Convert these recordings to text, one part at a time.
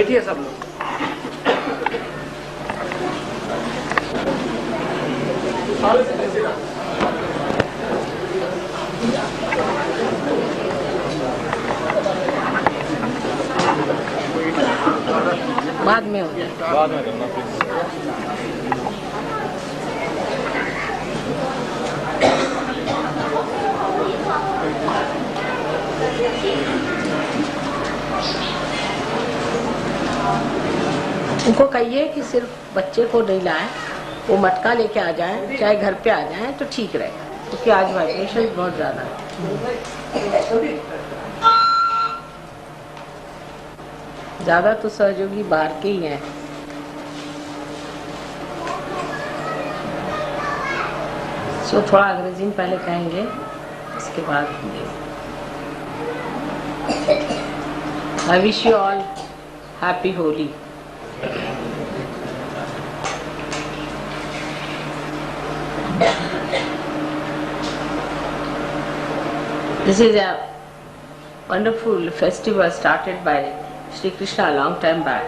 बैठिए सब लोग। बाद में हो जाए। बाद में करना प्लीज। उनको कहिए कि सिर्फ बच्चे को नहीं लाएं, वो मटका लेके आ जाएं, चाहे घर पे आ जाएं तो ठीक रहेगा, क्योंकि आज वाइब्रेशन बहुत ज्यादा है। ज्यादा तो सहयोगी बाहर के ही हैं। सो थोड़ा अंग्रेजी में पहले कहेंगे, इसके बाद Hindi. I wish you all happy Holi. This is a wonderful festival started by Sri Krishna a long time back.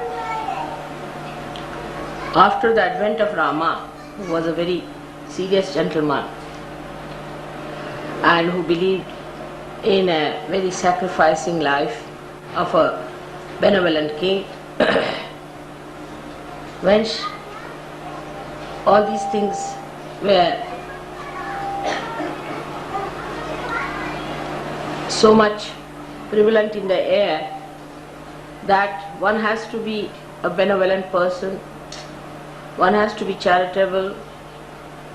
After the advent of Rama, who was a very serious gentleman and who believed in a very sacrificing life of a benevolent king, when all these things were so much prevalent in the air that one has to be a benevolent person, one has to be charitable,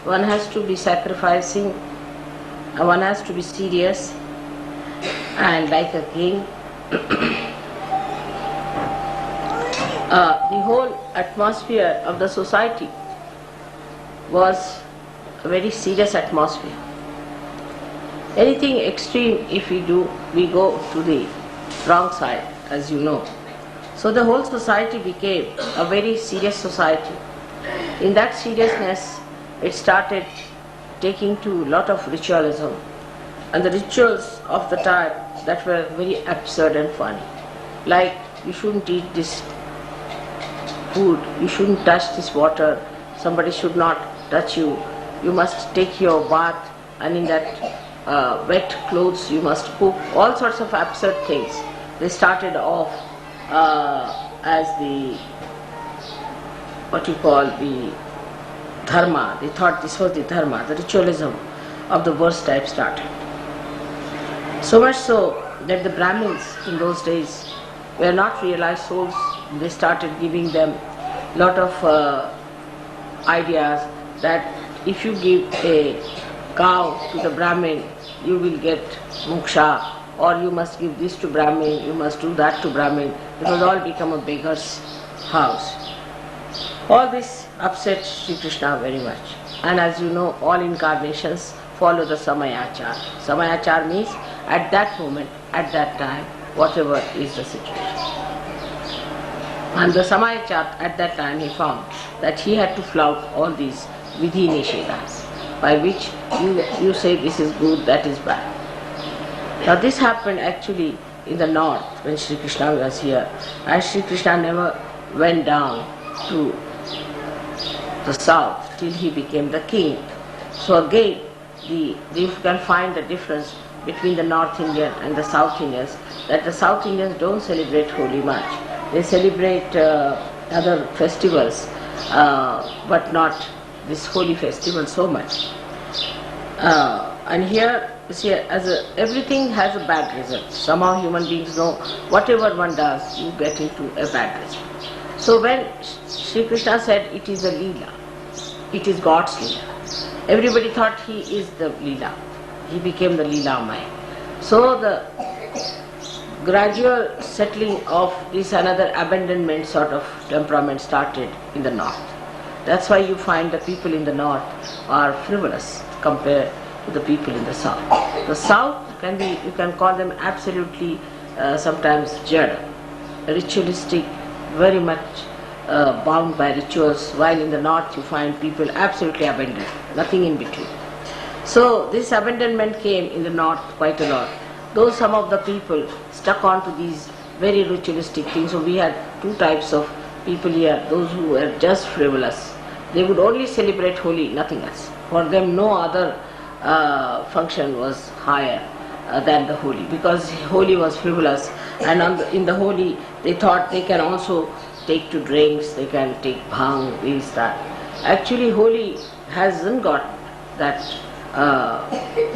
one has to be sacrificing, and one has to be serious and like a king. The whole atmosphere of the society was a very serious atmosphere. Anything extreme if we do, we go to the wrong side, as you know. So the whole society became a very serious society. In that seriousness, it started taking to a lot of ritualism, and the rituals of the type that were very absurd and funny. Like, you shouldn't eat this food, you shouldn't touch this water, somebody should not touch you, you must take your bath, and in that wet clothes you must cook, all sorts of absurd things. They started off as the, what you call, the dharma. They thought this was the dharma, the ritualism of the worst type started. So much so that the Brahmins in those days were not realized souls. They started giving them lot of ideas that if you give a cow to the Brahmin, you will get moksha, or you must give this to Brahmin, you must do that to Brahmin. It was all become a beggar's house. All this upset Sri Krishna very much. And as you know, all incarnations follow the Samayachar. Samayachar means at that moment, at that time, whatever is the situation. And the Samayachar at that time he found that he had to flout all these vidhi nishedas, by which you say this is good, that is bad. Now this happened actually in the north when Sri Krishna was here, and Sri Krishna never went down to the south till he became the king. So again, you can find the difference between the North Indian and the South Indians, that the South Indians don't celebrate Holi much. They celebrate other festivals, but not this holy festival so much. And here, you see, everything has a bad result. Somehow human beings know whatever one does, you get into a bad result. So when Sri Krishna said it is a Leela, it is God's Leela, everybody thought he is the Leela. He became the Leelamaya. So the gradual settling of this another abandonment sort of temperament started in the north. That's why you find the people in the north are frivolous compared to the people in the south. The south can be, you can call them absolutely sometimes jada, ritualistic, very much bound by rituals, while in the north you find people absolutely abandoned, nothing in between. So this abandonment came in the north quite a lot. Though some of the people stuck on to these very ritualistic things, so we had two types of people here, those who were just frivolous. They would only celebrate Holi, nothing else. For them no other function was higher than the Holi, because Holi was frivolous, and in the Holi they thought they can also take to drinks, they can take bhang, this, that. Actually Holi hasn't got that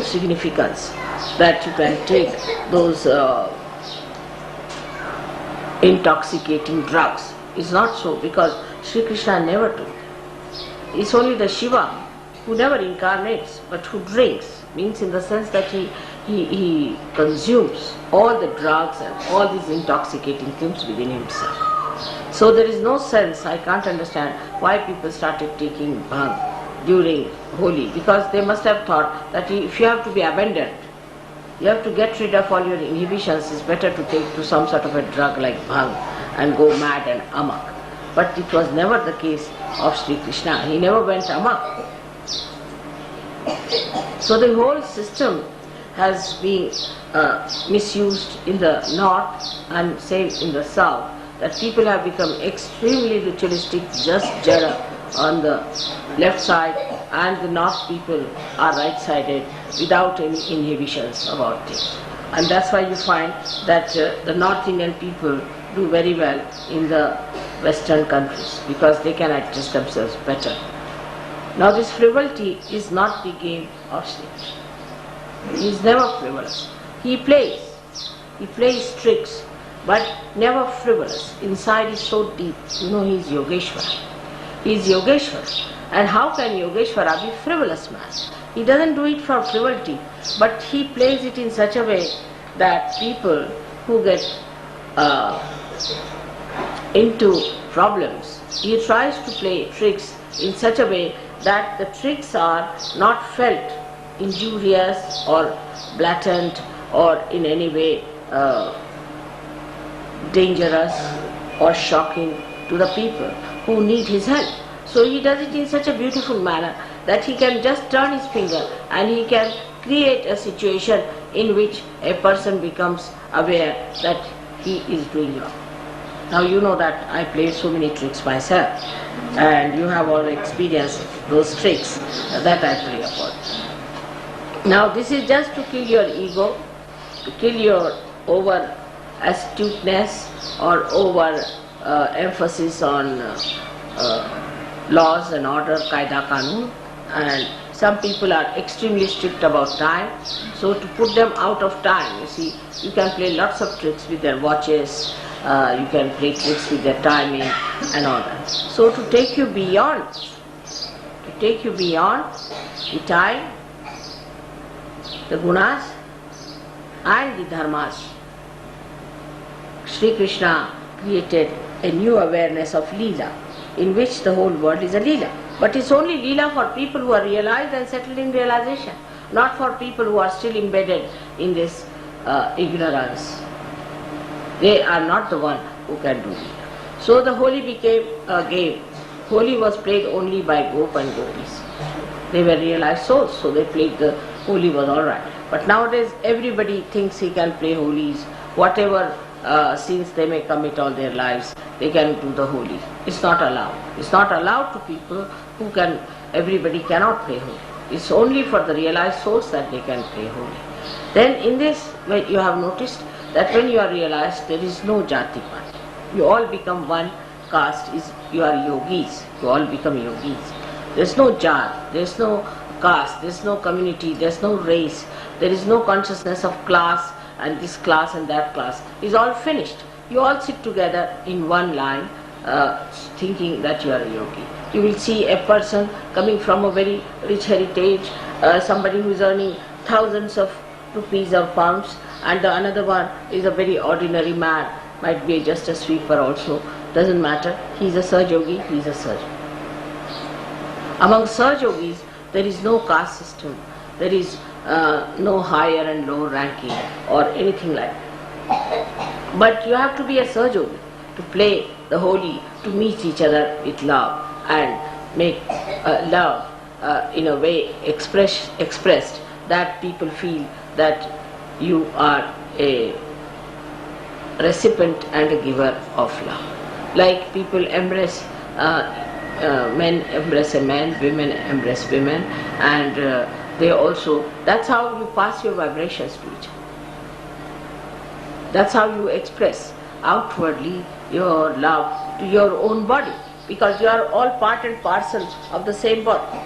significance that you can take those intoxicating drugs. It's not so, because Sri Krishna never took. It's only the Shiva who never incarnates but who drinks, means in the sense that he consumes all the drugs and all these intoxicating things within himself. So there is no sense, I can't understand why people started taking bhang during Holi, because they must have thought that if you have to be abandoned, you have to get rid of all your inhibitions, it's better to take to some sort of a drug like bhang and go mad and amok. But it was never the case of Sri Krishna. He never went amok. So the whole system has been misused in the north and same in the south, that people have become extremely ritualistic, just jara on the left side, and the north people are right-sided without any inhibitions about things. And that's why you find that the North Indian people do very well in the Western countries, because they can adjust themselves better. Now this frivolity is not the game of Sri Krishna. He is never frivolous. He plays tricks, but never frivolous. Inside is so deep. You know, he is Yogeshwara. He is Yogeshwara. And how can Yogeshwara be frivolous man? He doesn't do it for frivolity, but he plays it in such a way that people who get into problems, he tries to play tricks in such a way that the tricks are not felt injurious or blatant or in any way dangerous or shocking to the people who need his help. So he does it in such a beautiful manner that he can just turn his finger and he can create a situation in which a person becomes aware that he is doing wrong. Now you know that I played so many tricks myself, and you have all experienced those tricks that I play upon. Now this is just to kill your ego, to kill your over astuteness or over emphasis on laws and order, qaida kanun, and some people are extremely strict about time, so to put them out of time, you see, you can play lots of tricks with their watches, you can play tricks with their timing and all that. So to take you beyond the time, the gunas and the dharmas, Sri Krishna created a new awareness of Leela, in which the whole world is a Leela. But it's only Leela for people who are realized and settled in realization, not for people who are still embedded in this ignorance. They are not the one who can do Leela. So the Holi became a game. Holi was played only by Gop and Gopis. They were realized souls, so they played the Holi was alright. But nowadays everybody thinks he can play Holis, whatever sins they may commit all their lives, they can do the Holi. It's not allowed. It's not allowed to people who can, everybody cannot play Holi. It's only for the realized souls that they can play Holi. Then in this, you have noticed that when you are realized, there is no jati party. You all become one caste, you are yogis, you all become yogis. There is no jat, there is no caste, there is no community, there is no race, there is no consciousness of class and this class and that class. It's all finished. You all sit together in one line thinking that you are a yogi. You will see a person coming from a very rich heritage, somebody who is earning thousands of rupees or pounds, and the another one is a very ordinary man, might be just a sweeper also, doesn't matter. He is a Saj Yogi, he is a Saj. Among Saj Yogis, there is no caste system, there is no higher and lower ranking or anything like that. But you have to be a Saj Yogi to play the Holi, to meet each other with love and make love in a way expressed that people feel that you are a recipient and a giver of love. Like people embrace, men embrace a man, women embrace women, and they also, that's how you pass your vibrations to each other. That's how you express outwardly your love to your own body, because you are all part and parcel of the same body.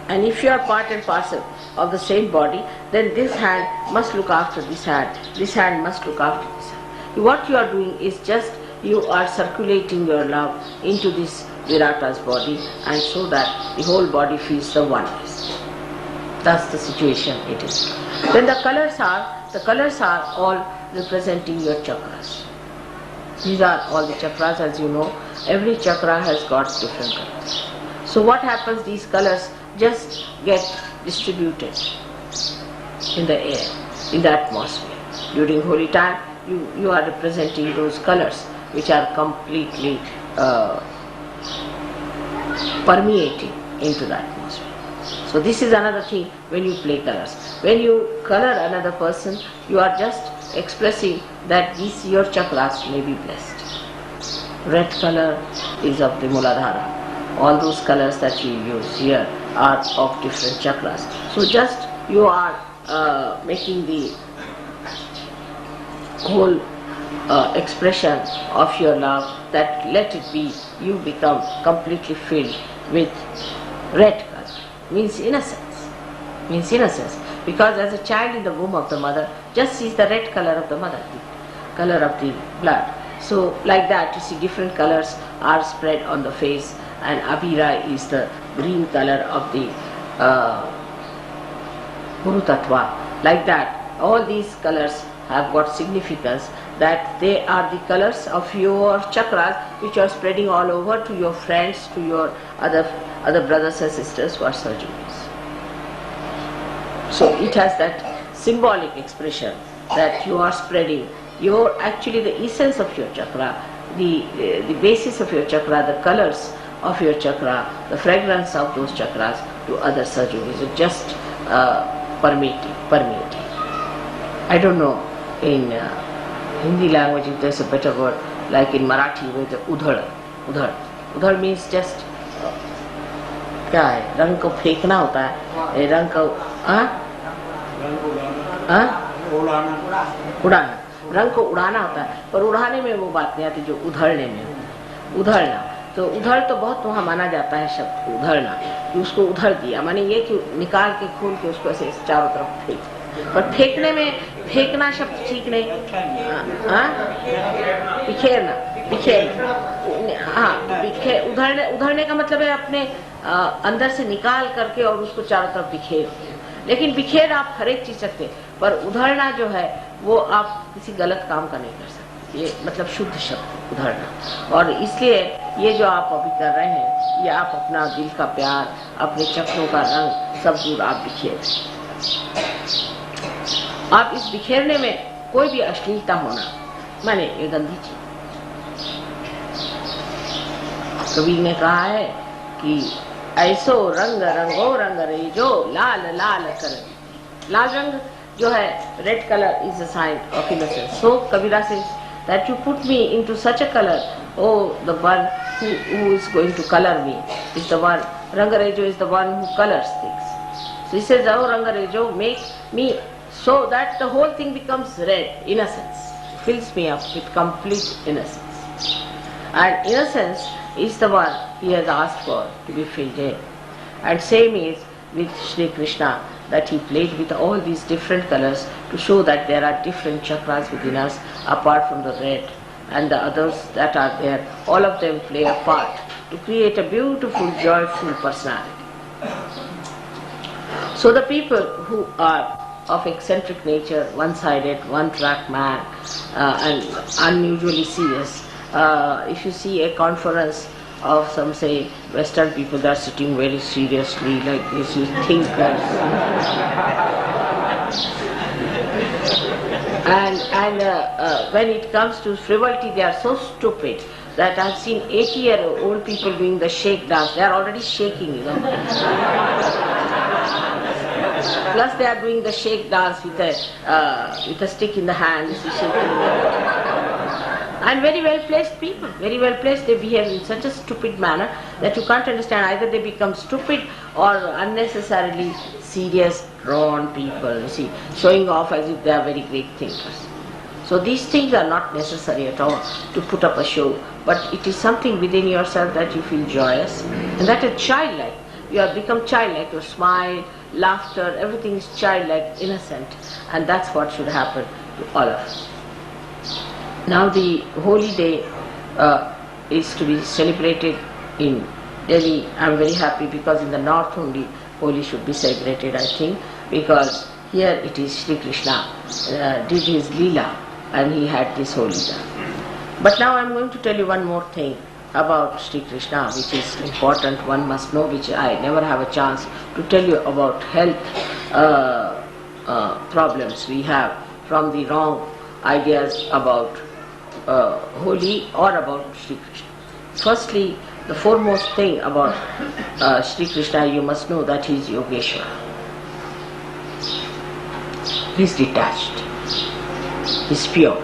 And if you are part and parcel of the same body, then this hand must look after this hand must look after this hand. What you are doing is just you are circulating your love into this Virata's body, and so that the whole body feels the oneness. That's the situation it is. Then the colors are all representing your chakras. These are all the chakras, as you know. Every chakra has got different colors. So what happens, these colors just get distributed in the air, in the atmosphere. During holy time, you are representing those colors which are completely permeating into the atmosphere. So this is another thing when you play colors. When you color another person, you are just expressing that these your chakras may be blessed. Red color is of the Muladhara. All those colors that you use here are of different chakras. So just you are making the whole expression of your love, that let it be, you become completely filled with red color. Means innocence. Because as a child in the womb of the mother just sees the red color of the mother, the color of the blood. So like that, you see different colors are spread on the face, and Abhira is the green color of the Guru Tattva. Like that, all these colors have got significance, that they are the colors of your chakras which are spreading all over to your friends, to your other brothers and sisters who are surgeons. So it has that symbolic expression that you are spreading your, actually the essence of your chakra, the basis of your chakra, the colors of your chakra, the fragrance of those chakras to other surgeries. It's just permeating. I don't know in Hindi language if there's a better word, like in Marathi with udhar means just क्या है, रंग को फेंकना होता है, रंग को उड़ाना, रंग को उड़ाना होता है, पर उड़ाने में वो बात नहीं आती जो उधड़ने में होती है। उधड़ना, तो उधड़ तो बहुत वहाँ माना जाता है शब्द उधड़ना, कि उसको उधड़ दिया, माने ये कि निकाल के खोल के उसको ऐसे चारों तरफ फेंक। पर फेंकने में, फेंकना शब्द ठीक नहीं, बिखेरना, उधड़ने का मतलब है अपने अंदर से निकाल करके और उसको चारों तरफ बिखेर। लेकिन बिखेर आप हर एक चीज सकते, पर उधड़ना जो है वो आप किसी गलत काम का नहीं कर सकते। ये मतलब शुद्ध शब्द उधड़ना। और इसलिए ये जो आप अभी कर रहे हैं, ये आप अपना दिल का प्यार, अपने चक्रों का रंग सब दूर आप बिखेर। आप इस बिखेरने में कोई भी अश्लीलता होना, माने ये गंदी चीज। कबीर ने कहा है कि ऐसो रंग रंगो रंग रेजो लाल लाल कर। लाल रंग जो है, red colour is a sign of innocence. So Kabira से that you put me into such a color, oh, the one who is going to color me is the one, Rangarejo is the one who colors things. So he says, oh Rangarejo, make me so that the whole thing becomes red, innocence, fills me up with complete innocence. And innocence is the one he has asked for to be filled in. And same is with Shri Krishna, that he played with all these different colors to show that there are different chakras within us apart from the red, and the others that are there, all of them play a part to create a beautiful, joyful personality. So the people who are of eccentric nature, one-sided, one-track man, and unusually serious, if you see a conference of some, say, Western people, they are sitting very seriously like this, you think that. And when it comes to frivolity, they are so stupid that I have seen 80-year-old people doing the shake dance. They are already shaking, you know. Plus they are doing the shake dance with a stick in the hand, shaking. And very well placed people, very well placed, they behave in such a stupid manner that you can't understand. Either they become stupid or unnecessarily serious, drawn people, you see, showing off as if they are very great thinkers. So these things are not necessary at all to put up a show, but it is something within yourself that you feel joyous, and that is childlike. You have become childlike, your smile, laughter, everything is childlike, innocent, and that's what should happen to all of us. Now the holy day is to be celebrated in Delhi. I am very happy because in the north only Holi should be celebrated, I think, because here it is Sri Krishna did his Leela and he had this holy day. But now I am going to tell you one more thing about Sri Krishna, which is important, one must know, which I never have a chance to tell you about health problems we have from the wrong ideas about Holi or about Sri Krishna. Firstly, the foremost thing about Sri Krishna, you must know that he is Yogeshwara. He is detached. He is pure.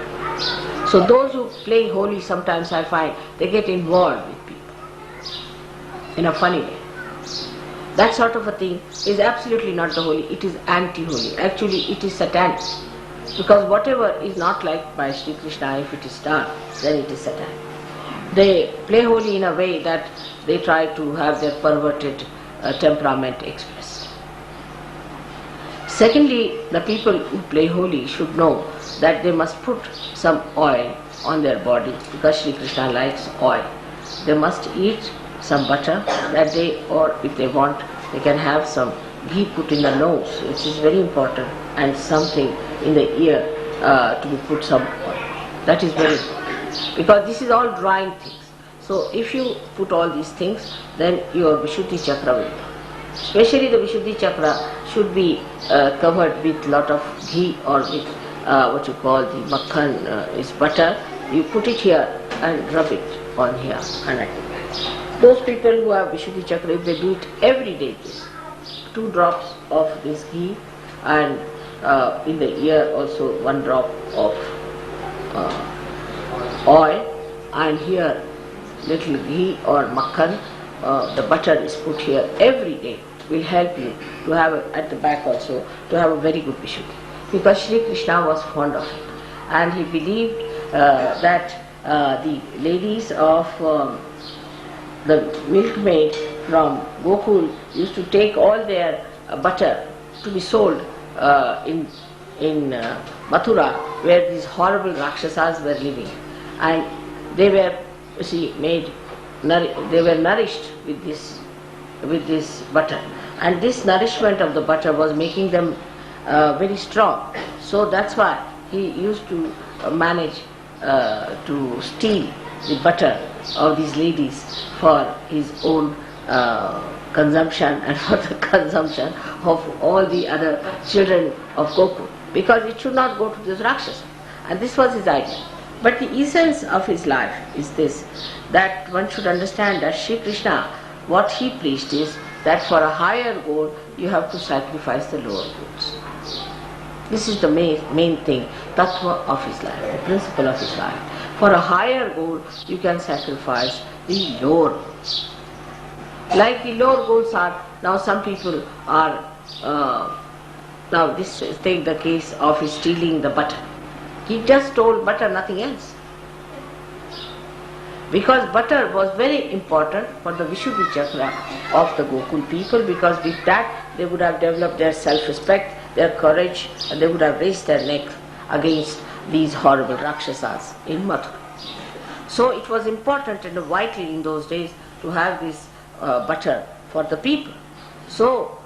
So those who play Holi, sometimes I find they get involved with people in a funny way. That sort of a thing is absolutely not the Holi, it is anti-Holi. Actually it is satanic. Because whatever is not liked by Sri Krishna, if it is done, then it is satanic. They play Holi in a way that they try to have their perverted temperament expressed. Secondly, the people who play Holi should know that they must put some oil on their body, because Sri Krishna likes oil. They must eat some butter that day, or if they want, they can have some ghee put in the nose, which is very important, and something in the ear to be put some oil. That is very important, because this is all drying things. So if you put all these things, then your Vishuddhi Chakra will come. Especially the Vishuddhi Chakra should be covered with lot of ghee, or with what you call the makhan, is butter. You put it here and rub it on here and like that. Those people who have Vishuddhi Chakra, if they do it every day, 2 drops of this ghee, and in the ear also 1 drop of oil, and here little ghee or makhan, the butter is put here every day, will help you to have at the back also to have a very good Vishuddhi. Because Sri Krishna was fond of it, and he believed that the ladies of the milkmaid from Gokul used to take all their butter to be sold in Mathura, where these horrible Rakshasas were living, and they were, you see, they were nourished with this butter, and this nourishment of the butter was making them very strong. So that's why he used to manage to steal the butter of these ladies for his own consumption and for the consumption of all the other children of Gokul, because it should not go to this Rakshasa. And this was his idea. But the essence of his life is this, that one should understand that Sri Krishna, what he preached is that for a higher goal you have to sacrifice the lower goals. This is the main thing, tattva of his life, the principle of his life. For a higher goal you can sacrifice the lower goals. Like the lower goals are, now some people are, now this, take the case of his stealing the butter. He just stole butter, nothing else. Because butter was very important for the Vishuddhi Chakra of the Gokul people, because with that they would have developed their self-respect, their courage, and they would have raised their neck against these horrible Rakshasas in Mathura. So it was important and vital in those days to have this butter for the people. So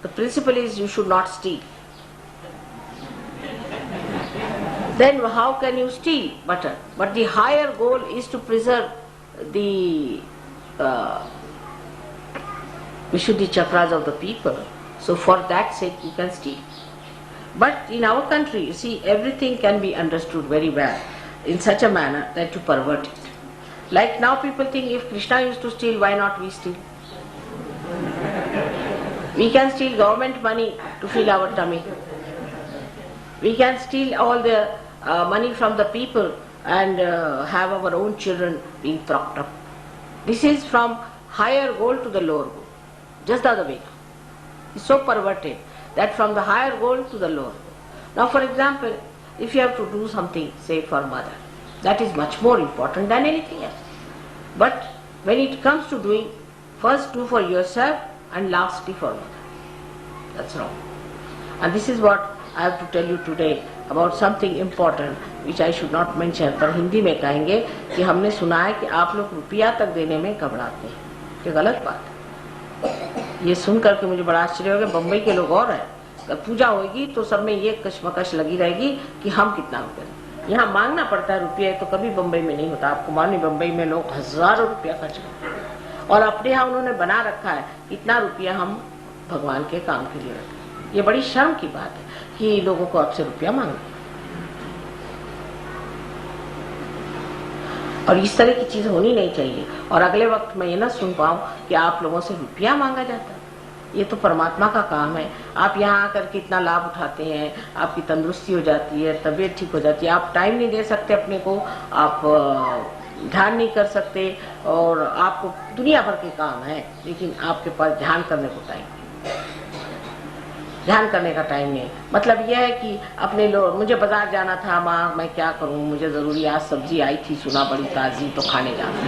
the principle is you should not steal. Then how can you steal butter? But the higher goal is to preserve the Vishuddhi Chakras of the people. So for that sake you can steal. But in our country, you see, everything can be understood very well in such a manner that to pervert it. Like now people think, if Krishna used to steal, why not we steal? We can steal government money to fill our tummy. We can steal all the money from the people and have our own children being propped up. This is from higher goal to the lower goal, just the other way. It's so perverted that from the higher goal to the lower goal. Now, for example, if you have to do something, say for mother, that is much more important than anything else. But when it comes to doing, first do for yourself and lastly for mother. That's wrong. And this is what I have to tell you today about something important which I should not mention, पर हिंदी में कहेंगे कि हमने सुना है कि आप लोग रुपया तक देने में घबराते हैं, ये गलत बात है। ये सुन करके मुझे बड़ा आश्चर्य हो गया। बम्बई के लोग और हैं, जब पूजा होगी तो सब में ये कशमकश लगी रहेगी कि हम कितना रुपया दें। यहाँ मांगना पड़ता है रुपया, तो कभी बम्बई में नहीं होता। आपको मालूम, बम्बई में लोग हजारों रुपया खर्च करते हैं और अपने यहाँ उन्होंने बना रखा है इतना रुपया हम भगवान के काम के लिए रखें। ये बड़ी शर्म की बात है कि लोगों को आपसे रुपया मांगना, और इस तरह की चीज होनी नहीं चाहिए। और अगले वक्त मैं ये ना सुन पाऊं कि आप लोगों से रुपया मांगा जाता है। ये तो परमात्मा का काम है। आप यहाँ आकर के इतना लाभ उठाते हैं, आपकी तंदुरुस्ती हो जाती है, तबीयत ठीक हो जाती है, आप टाइम नहीं दे सकते अपने को, आप ध्यान नहीं कर सकते, और आपको दुनिया भर के काम है, लेकिन आपके पास ध्यान करने को टाइम, ध्यान करने का टाइम नहीं। मतलब यह है कि अपने लोग, मुझे बाजार जाना था, माँ मैं क्या करूं, मुझे जरूरी, आज सब्जी आई थी, सुना बड़ी ताजी, तो खाने जाना,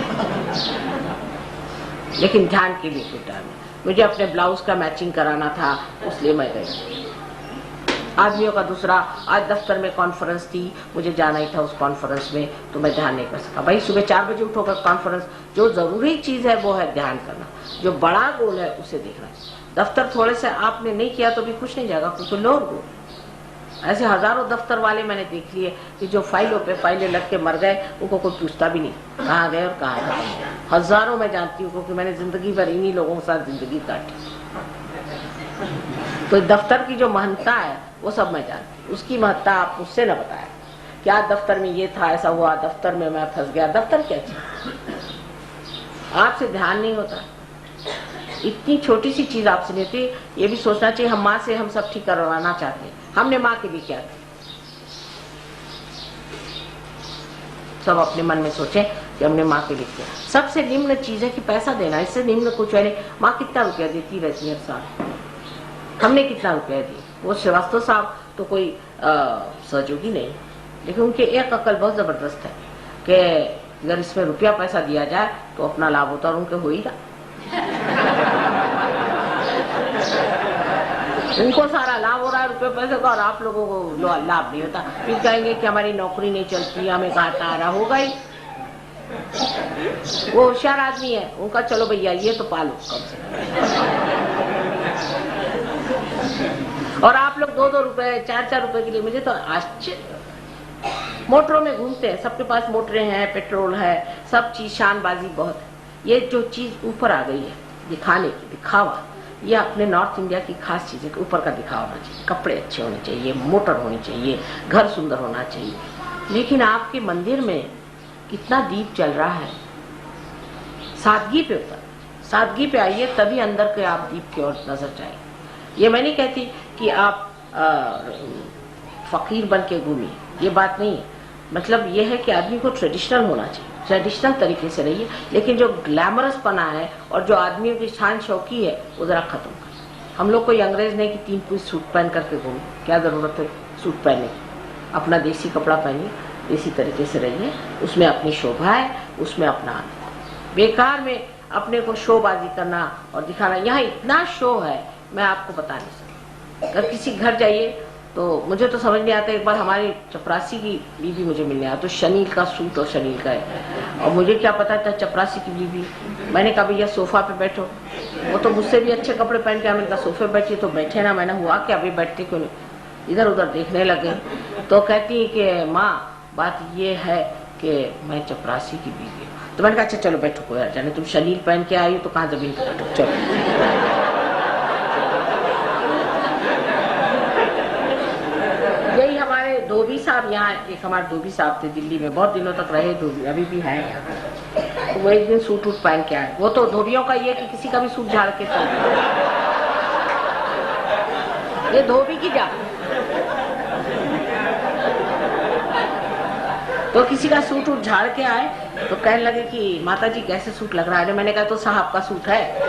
लेकिन ध्यान के लिए कोई टाइम नहीं। मुझे अपने ब्लाउज का मैचिंग कराना था, इसलिए मैं गई। आदमियों का दूसरा, आज दफ्तर में कॉन्फ्रेंस थी, मुझे जाना ही था उस कॉन्फ्रेंस में, तो मैं ध्यान नहीं कर सका। भाई सुबह 4 बजे उठोकर कॉन्फ्रेंस, जो जरूरी चीज है वो है ध्यान करना, जो बड़ा गोल है उसे देखना। दफ्तर थोड़े से आपने नहीं किया तो भी कुछ नहीं जाएगा, क्योंकि लोग गोल। ऐसे हजारों दफ्तर वाले मैंने देख लिए कि जो फाइलों पे फाइलें लग के मर गए, उनको कोई पूछता भी नहीं कहाँ गए और कहाँ गए। हजारों मैं जानती हूँ, क्योंकि मैंने जिंदगी भर इन्हीं लोगों के साथ जिंदगी काटी। तो दफ्तर की जो महत्ता है वो सब मैं जानती हूँ। उसकी महत्ता आप मुझसे न बताया कि आज दफ्तर में ये था, ऐसा हुआ, दफ्तर में मैं फंस गया। दफ्तर क्या चीज, आपसे ध्यान नहीं होता। इतनी छोटी सी चीज आपसे नहीं होती। ये भी सोचना चाहिए, हम माँ से हम सब ठीक करवाना चाहते हैं, हमने माँ के लिए क्या किया। सब अपने मन में सोचें कि हमने माँ के लिए किया। सबसे निम्न चीज है कि पैसा देना, इससे निम्न कुछ है नहीं। माँ कितना रुपया देती रहती है हर साल, हमने कितना रुपया दिया। वो श्रीवास्तव साहब तो कोई सहयोगी नहीं, लेकिन उनके एक अकल बहुत जबरदस्त है कि अगर इसमें रुपया पैसा दिया जाए तो अपना लाभ होता, और उनके हो ही रहा। उनको सारा लाभ हो रहा है रुपये पैसे का, और आप लोगों को लाभ नहीं होता। फिर कहेंगे कि हमारी नौकरी नहीं चलती, हमें घाटा आ रहा। होगा ही, वो होशियार आदमी है, उनका चलो भैया ये तो पालो कम से। और आप लोग 2-2 रुपए 4-4 रुपए के लिए, मुझे तो आश्चर्य। मोटरों में घूमते हैं, सबके पास मोटरें हैं, पेट्रोल है, सब चीज, शानबाजी बहुत है। ये जो चीज ऊपर आ गई है दिखाने की, दिखावा, ये अपने नॉर्थ इंडिया की खास चीज है। ऊपर का दिखावा होना चाहिए, कपड़े अच्छे होने चाहिए, मोटर होनी चाहिए, घर सुंदर होना चाहिए। लेकिन आपके मंदिर में कितना दीप चल रहा है, सादगी पे उतर, सादगी पे आइए, तभी अंदर के आप दीप की ओर नजर जाए। ये मैं नहीं कहती कि आप फकीर बन के घूमिए, ये बात नहीं है। मतलब ये है कि आदमी को ट्रेडिशनल होना चाहिए, ट्रेडिशनल तरीके से रहिए, लेकिन जो ग्लैमरस पना है और जो आदमियों की शान शौकी है वो जरा खत्म कर। हम लोग कोई अंग्रेज नहीं कि 3 पीस सूट पहन करके घूमे, क्या जरूरत है सूट पहनने की। अपना देसी कपड़ा पहनिए, देसी तरीके से रहिए, उसमें अपनी शोभा है, उसमें अपना आनंद। बेकार में अपने को शोबाजी करना और दिखाना, यहाँ इतना शो है मैं आपको बता नहीं सकती। अगर किसी घर जाइए तो मुझे तो समझ नहीं आता। एक बार हमारी चपरासी की बीवी मुझे मिलने आया, तो शनील का सूट और शनील का है, और मुझे क्या पता था चपरासी की बीवी। मैंने कहा भैया सोफा पे बैठो, वो तो मुझसे भी अच्छे कपड़े पहन के, मैंने कहा सोफे बैठिए, तो बैठे ना। मैंने हुआ कि अभी बैठते क्यों नहीं, इधर उधर देखने लगे। तो कहती है कि माँ बात ये है कि मैं चपरासी की बीवी हूँ। तो मैंने कहा अच्छा चलो बैठो, कोई जाने, तुम शनील पहन के आई हो तो कहाँ जमीन पर बैठो, चलो। धोबी साहब, यहाँ एक हमारे धोबी साहब थे दिल्ली में, बहुत दिनों तक रहे धोबी, अभी भी है यहाँ। तो वो एक दिन सूट वूट पहन के आए। वो तो धोबियों का ये कि किसी का भी सूट झाड़ के चल, ये धोबी की जात। तो किसी का सूट उठ झाड़ के आए तो कहने लगे कि माता जी कैसे सूट लग रहा है। मैंने कहा तो साहब का सूट है।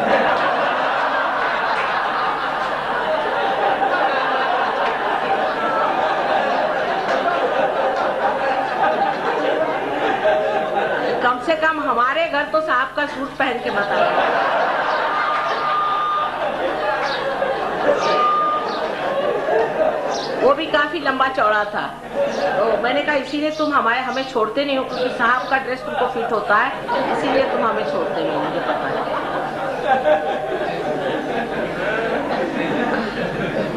कम से कम हमारे घर तो साहब का सूट पहन के बता। वो भी काफी लंबा चौड़ा था। तो मैंने कहा इसीलिए तुम हमें छोड़ते नहीं हो, क्योंकि साहब का ड्रेस तुमको फिट होता है, इसीलिए तुम हमें छोड़ते नहीं हो, मुझे पता है।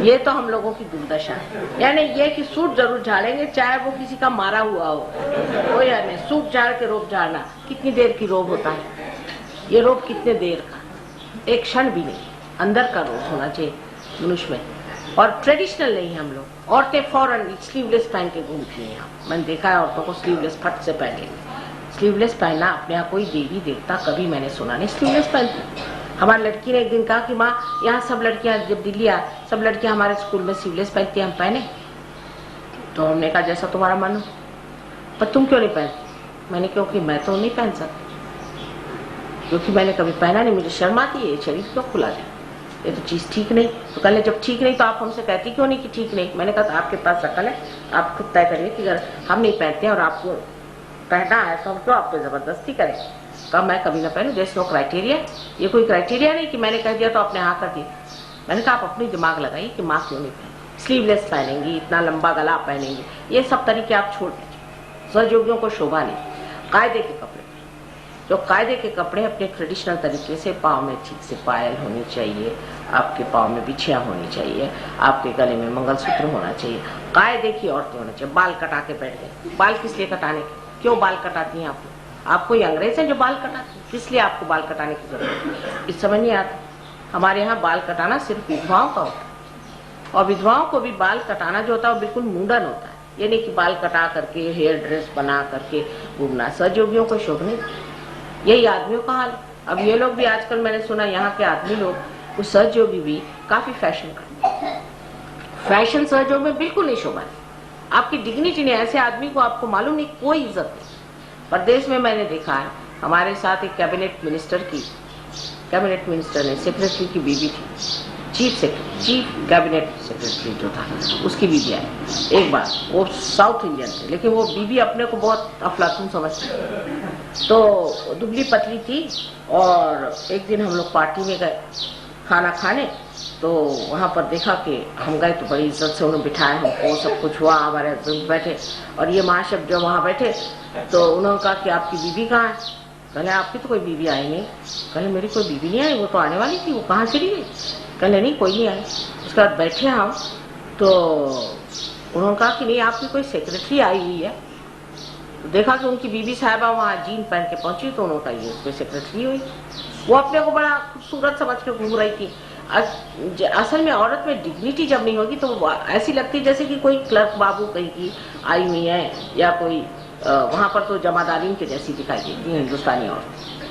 ये तो हम लोगों की दुर्दशा है। यानी ये कि सूट जरूर झाड़ेंगे, चाहे वो किसी का मारा हुआ हो, कोई नहीं। सूट झाड़ के रोब झाड़ना, कितनी देर की रोब होता है ये? रोब कितने देर का? एक क्षण भी नहीं। अंदर का रोब होना चाहिए मनुष्य में। और ट्रेडिशनल नहीं हम लोग। औरतें फौरन स्लीवलेस पहन के घूमती हैं। मैंने देखा है औरतों को स्लीवलेस फट से पहने। स्लीवलेस पहनना अपने यहाँ कोई देवी देवता कभी मैंने सुना नहीं स्लीवलेस पहनती। हमारी लड़की ने एक दिन कहा कि माँ यहाँ सब लड़कियां, जब दिल्ली आए सब लड़कियां हमारे स्कूल में स्लीवलेस पहनती हैं, हम पहने? तो हमने कहा जैसा तुम्हारा मन हो, पर तुम क्यों नहीं पहनती? मैंने क्योंकि मैं तो नहीं पहन सकती, क्योंकि मैंने कभी पहना नहीं, मुझे शर्म आती है, शरीर क्यों खुला जाए, ये तो चीज ठीक नहीं। तो कहने जब ठीक नहीं तो आप हमसे कहती क्यों नहीं कि ठीक नहीं? मैंने कहा आपके पास अकल है, आप खुद तय करिए कि अगर हम नहीं पहनते और आपको पहना है तो हम क्यों आप पे जबरदस्ती करें? कहा मैं कभी ना पहनूं, जैसे नो क्राइटेरिया। ये कोई क्राइटेरिया नहीं कि मैंने कह दिया तो आपने हाँ कर दिया। मैंने कहा आप अपनी दिमाग लगाइए कि माँ क्यों नहीं पहने, स्लीवलेस पहनेंगी, इतना लंबा गला पहनेंगी, ये सब तरीके आप छोड़ दीजिए। सहयोगियों को शोभा नहीं। कायदे के कपड़े, जो कायदे के कपड़े अपने ट्रेडिशनल तरीके से, पाँव में ठीक से पायल होनी चाहिए, आपके पाँव में बिछिया होनी चाहिए, आपके गले में मंगलसूत्र होना चाहिए, कायदे की औरतें होना चाहिए। बाल कटा के बैठ गए, बाल किस लिए कटाने के? क्यों बाल कटाती हैं आप कोई अंग्रेज हैं जो बाल कटाते? किस लिए आपको बाल कटाने की जरूरत है? इस समझ नहीं आता। हमारे यहाँ बाल कटाना सिर्फ विधवाओं का होता है, और विधवाओं को भी बाल कटाना जो होता है वो बिल्कुल मुंडन होता है। ये नहीं कि बाल कटा करके हेयर ड्रेस बना करके घूमना। सहयोगियों को शोभ नहीं। यही आदमियों का हाल। अब ये लोग भी आजकल मैंने सुना यहाँ के आदमी लोग, वो सहयोगी भी काफी फैशन करते हैं। फैशन सहयोग में बिल्कुल नहीं शोभा। आपकी डिग्निटी नहीं, ऐसे आदमी को आपको मालूम नहीं, कोई इज्जत नहीं। प्रदेश में मैंने देखा है, हमारे साथ एक कैबिनेट मिनिस्टर ने सेक्रेटरी की बीवी थी, चीफ कैबिनेट सेक्रेटरी जो था उसकी बीवी आई एक बार। वो साउथ इंडियन थे, लेकिन वो बीवी अपने को बहुत अफलातून समझती। तो दुबली पतली थी, और एक दिन हम लोग पार्टी में गए खाना खाने, तो वहाँ पर देखा कि हम गए तो बड़ी इज्जत से उन्होंने बिठाया हमको, सब कुछ हुआ, हमारे हस्बैंड बैठे और ये महाशय जो वहाँ बैठे। तो उन्होंने कहा कि आपकी बीवी कहाँ है? कहले आपकी तो कोई बीवी आई नहीं। कहले मेरी कोई बीवी नहीं आई, वो तो आने वाली थी, वो कहाँ चली गई? कहले नहीं कोई नहीं आई। उसके बाद बैठे हम, तो उन्होंने कहा कि नहीं आपकी कोई सेक्रेटरी आई हुई है। तो देखा कि उनकी बीवी साहिबा वहाँ जीन पहन के पहुंची, तो उन्होंने कहा ये कोई सेक्रेटरी हुई। वो अपने को बड़ा खूबसूरत समझ के घूम रही थी। असल में औरत में डिग्निटी जब नहीं होगी तो वो ऐसी लगती है जैसे कि कोई क्लर्क बाबू कहीं की आई हुई है, या कोई वहां पर तो जमादारीन के जैसी दिखाई देती है हिंदुस्तानी औरत,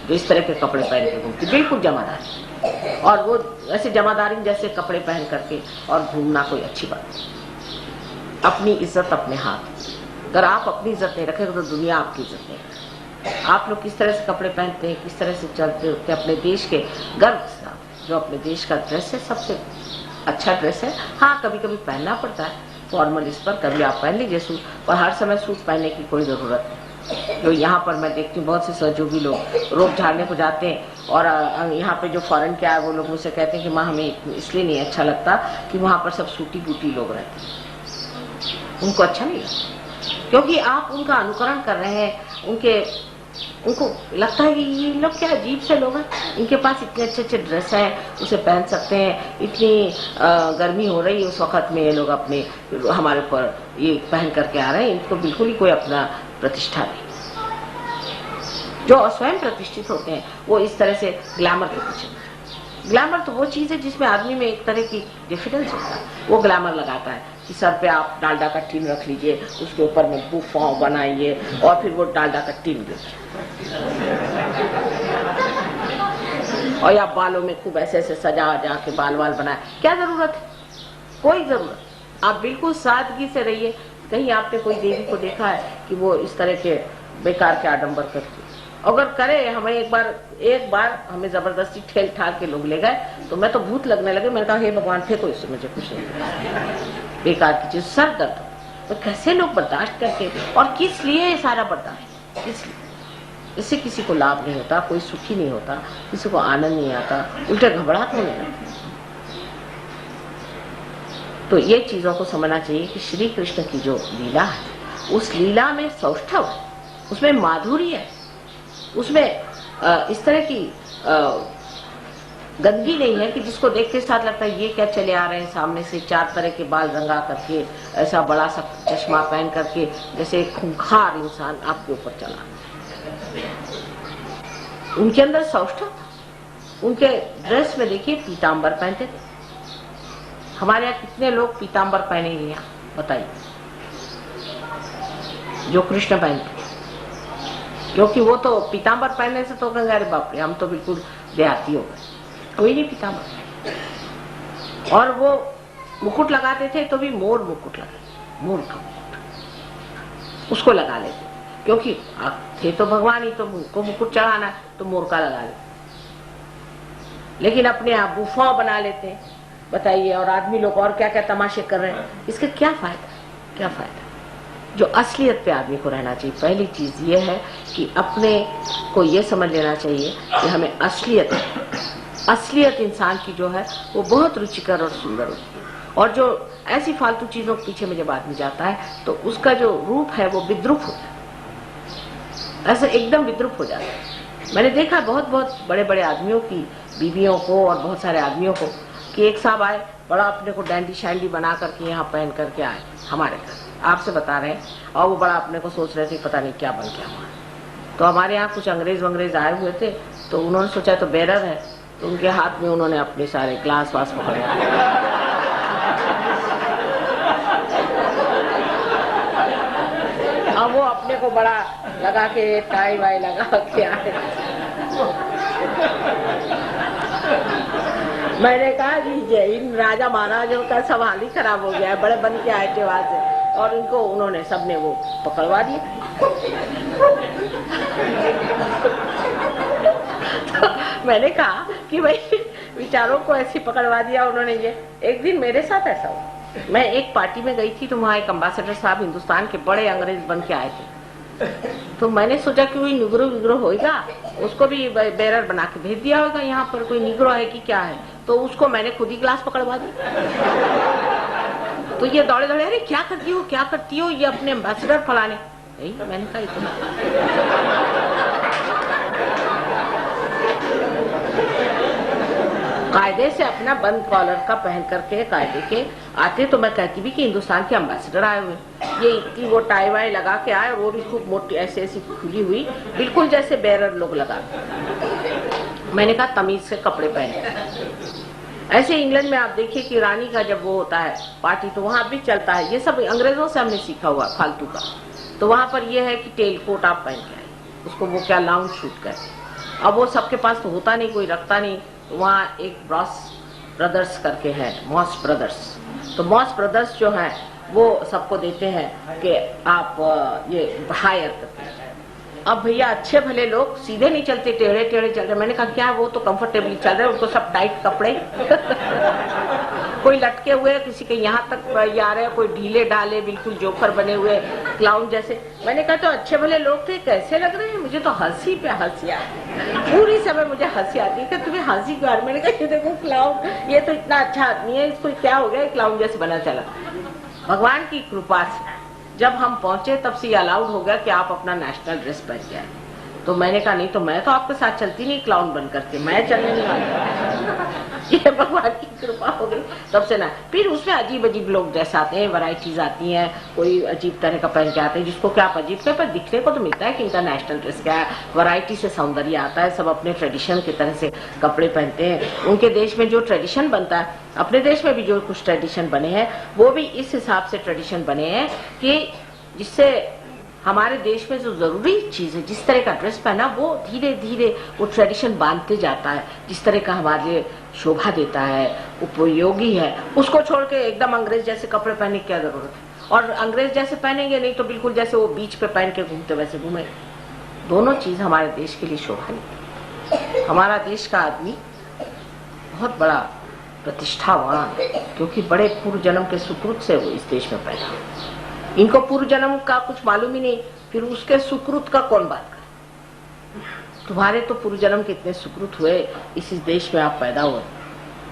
जो इस तरह के कपड़े पहन के घूमती, बिल्कुल जमादारी। और वो ऐसे जमादारीन जैसे कपड़े पहन करके और घूमना कोई अच्छी बात नहीं। अपनी इज्जत अपने हाथ। अगर आप अपनी इज्जत नहीं रखेंगे तो दुनिया आपकी इज्जत नहीं रखेगी। आप लोग किस तरह से कपड़े पहनते हैं, किस तरह से चलते होते हैं, अपने देश के गर्व के साथ। जो अपने देश का ड्रेस है सबसे अच्छा ड्रेस है। हाँ कभी कभी पहनना पड़ता है फॉर्मल, इस पर कभी आप पहन लीजिए सूट, पर हर समय सूट पहनने की कोई जरूरत नहीं। जो यहाँ पर मैं देखती हूँ बहुत से सहयोगी लोग रोब झाड़ने को जाते हैं, और यहाँ पे जो फॉरेन के आए वो लोग मुझसे कहते हैं कि माँ हमें इसलिए नहीं अच्छा लगता कि वहाँ पर सब सूटी बूटी लोग रहते हैं, उनको अच्छा नहीं लगता, क्योंकि आप उनका अनुकरण कर रहे हैं। उनको लगता है कि ये लोग क्या अजीब से लोग हैं, इनके पास इतने अच्छे अच्छे ड्रेस हैं, उसे पहन सकते हैं, इतनी गर्मी हो रही है उस वक्त में ये लोग अपने हमारे ऊपर ये पहन करके आ रहे हैं। इनको बिल्कुल ही कोई अपना प्रतिष्ठा नहीं। जो स्वयं प्रतिष्ठित होते हैं वो इस तरह से ग्लैमर के पीछे। ग्लैमर तो वो चीज है जिसमें आदमी में एक तरह की डिफिडेंस होता है, वो ग्लैमर लगाता है कि सर पे आप डालडा का टीन रख लीजिए, उसके ऊपर में बुफॉन बनाइए, और फिर वो डालडा का टीन गिर, और या बालों में खूब ऐसे ऐसे सजा जा के बाल बनाए। क्या जरूरत है? कोई जरूरत। आप बिल्कुल सादगी से रहिए, कहीं आपने कोई देवी को देखा है कि वो इस तरह के बेकार के आडंबर करती? अगर करे, हमें एक बार हमें जबरदस्ती ठेल ठाल के लोग ले गए तो मैं तो भूत लगने लगे। मैंने कहा हे भगवान फेंको इससे, मुझे कुछ नहीं, बेकार की चीज, सर दर्द। तो कैसे लोग बर्दाश्त करके, और किस लिए ये सारा बर्दाश्त, किस लिए? इससे किसी को लाभ नहीं होता, कोई सुखी नहीं होता, किसी को आनंद नहीं आता, उल्टे घबराहट होने लगती। तो ये चीजों को समझना चाहिए कि श्री कृष्ण की जो लीला है, उस लीला में सौष्ठव है, उसमें माधुर्य है, उसमें इस तरह की गंदगी नहीं है कि जिसको देखते साथ लगता है ये क्या चले आ रहे हैं सामने से, 4 तरह के बाल रंगा करके, ऐसा बड़ा सा चश्मा पहन करके, जैसे एक खूंखार इंसान आपके ऊपर चला। उनके अंदर सौष्ठव, उनके ड्रेस में देखिए पीतांबर पहनते थे। हमारे यहाँ कितने लोग पीतांबर पहनेंगे यहाँ बताइए, जो कृष्ण पहनते? क्योंकि वो तो पीतांबर पहनने से तो कहेंगे अरे बाप रे हम तो बिल्कुल देहाती हो गए, कोई नहीं पीतांबर। और वो मुकुट लगाते थे तो भी मोर मुकुट लगाते, मोर का मुकुट उसको लगा लेते, क्योंकि थे तो भगवान ही, तो उनको मुकुट चढ़ाना है तो मोर का लगा लेते। लेकिन अपने आप बुफा बना लेते हैं, बताइए, और आदमी लोग और क्या क्या तमाशे कर रहे हैं, इसका क्या फायदा, क्या फायदा? जो असलियत पे आदमी को रहना चाहिए। पहली चीज ये है कि अपने को ये समझ लेना चाहिए कि हमें असलियत है। असलियत इंसान की जो है वो बहुत रुचिकर और सुंदर होती है, और जो ऐसी फालतू चीजों के पीछे में जब आदमी जाता है तो उसका जो रूप है वो विद्रूप होता है, ऐसे एकदम विद्रूप हो जाता है। मैंने देखा बहुत बहुत बड़े बड़े आदमियों की बीवियों को और बहुत सारे आदमियों को कि एक साहब आए, बड़ा अपने को डैंडी शैंडी बना करके यहाँ पहन करके आए हमारे घर, आपसे बता रहे हैं, और वो बड़ा अपने को सोच रहे थे पता नहीं क्या बन गया हुआ। तो हमारे यहाँ कुछ अंग्रेज वंग्रेज आए हुए थे, तो उन्होंने सोचा तो बेरर है, तो उनके हाथ में उन्होंने अपने सारे ग्लास वास पकड़े। अब वो अपने को बड़ा लगा के टाई वाई लगा के आए। मैंने कहा जी इन राजा महाराजों का सवाल ही खराब हो गया है, बड़े बन के आए थे वहां से, और इनको उन्होंने सबने वो पकड़वा दिया। तो मैंने कहा कि भाई विचारों को ऐसे पकड़वा दिया उन्होंने। ये एक दिन मेरे साथ ऐसा हुआ, मैं एक पार्टी में गई थी, तो वहाँ एक अम्बासडर साहब हिंदुस्तान के बड़े अंग्रेज बन के आए थे। तो मैंने सोचा कि कोई निग्रो विग्रो होगा, उसको भी बेरर बना के भेज दिया होगा, यहाँ पर कोई निग्रो है कि क्या है, तो उसको मैंने खुद ही ग्लास पकड़वा दी। तो ये दौड़े दौड़े, अरे क्या करती हो क्या करती हो, ये अपने एम्बेसडर फलाने। मैंने कहा इतना कायदे से अपना बंद कॉलर का पहन करके कायदे के आते, तो मैं कहती भी कि हिंदुस्तान के एम्बेसडर आए हुए, ये इतनी वो टाई वाई लगा के आए, वो भी खूब मोटी ऐसे ऐसी खुली हुई, बिल्कुल जैसे बेरर लोग लगा। मैंने कहा तमीज से कपड़े पहने। ऐसे इंग्लैंड में आप देखिए कि रानी का जब वो होता है पार्टी, तो वहां भी चलता है, ये सब अंग्रेजों से हमने सीखा हुआ फालतू का। तो वहां पर ये है कि टेल कोट आप पहन के आए, उसको वो क्या लाउंज शूट कर। अब वो सबके पास तो होता नहीं, कोई रखता नहीं, वहाँ एक ब्रॉस ब्रदर्स करके है, मॉस ब्रदर्स। तो मॉस ब्रदर्स जो है वो सबको देते हैं कि आप ये हायर करते हैं। अब भैया अच्छे भले लोग सीधे नहीं चलते, टेढ़े टेढ़े चल रहे। मैंने कहा क्या वो तो कंफर्टेबली चल रहे, उनको सब टाइट कपड़े कोई लटके हुए, किसी के यहाँ तक आ रहे, कोई ढीले ढाले बिल्कुल जोकर बने हुए क्लाउन जैसे। मैंने कहा तो अच्छे भले लोग थे, कैसे लग रहे हैं? मुझे तो हंसी पे हंसी आती, पूरी समय मुझे हंसी आती है। तुम्हें हंसी क्यों आ रही? मैंने कहा ये देखो क्लाउन, ये तो इतना अच्छा आदमी है, इसको क्या हो गया, क्लाउन जैसे बना चला। भगवान की कृपा से जब हम पहुंचे तब से अलाउड हो गया कि आप अपना नेशनल ड्रेस पहन के आए। तो मैंने कहा नहीं तो मैं तो आपके साथ चलती नहीं क्लाउन बन करके, मैं चलने नहीं वाली। ये भगवान की कृपा हो गई तब से ना। फिर उसमें अजीब अजीब लोग जैसे आते हैं, वैरायटीज आती हैं, कोई अजीब तरह का पहन के आते हैं, जिसको क्या आप अजीब के पर दिखने को तो मिलता है कि इनका नेशनल ड्रेस क्या है, वैरायटी से सौंदर्य आता है, सब अपने ट्रेडिशन की तरह से कपड़े पहनते हैं। उनके देश में जो ट्रेडिशन बनता है, अपने देश में भी जो कुछ ट्रेडिशन बने हैं वो भी इस हिसाब से ट्रेडिशन बने हैं कि जिससे हमारे देश में जो जरूरी चीज है, जिस तरह का ड्रेस पहना, वो धीरे धीरे वो ट्रेडिशन बांधते जाता है, जिस तरह का हमारे लिए शोभा देता है, उपयोगी है, उसको छोड़ के एकदम अंग्रेज जैसे कपड़े पहनने की क्या जरूरत है। और अंग्रेज जैसे पहनेंगे नहीं तो बिल्कुल जैसे वो बीच पे पहन के घूमते वैसे घूमे। दोनों चीज हमारे देश के लिए शोभा नहीं। हमारा देश का आदमी बहुत बड़ा प्रतिष्ठावान है, क्योंकि बड़े पूर्व जन्म के सुकृत से वो इस देश में पैदा हुए। इनको पूर्व जन्म का कुछ मालूम ही नहीं, फिर उसके सुकृत का कौन बात करे। तुम्हारे तो पूर्व जन्म के इतने सुकृत हुए, इस देश में आप पैदा हुए,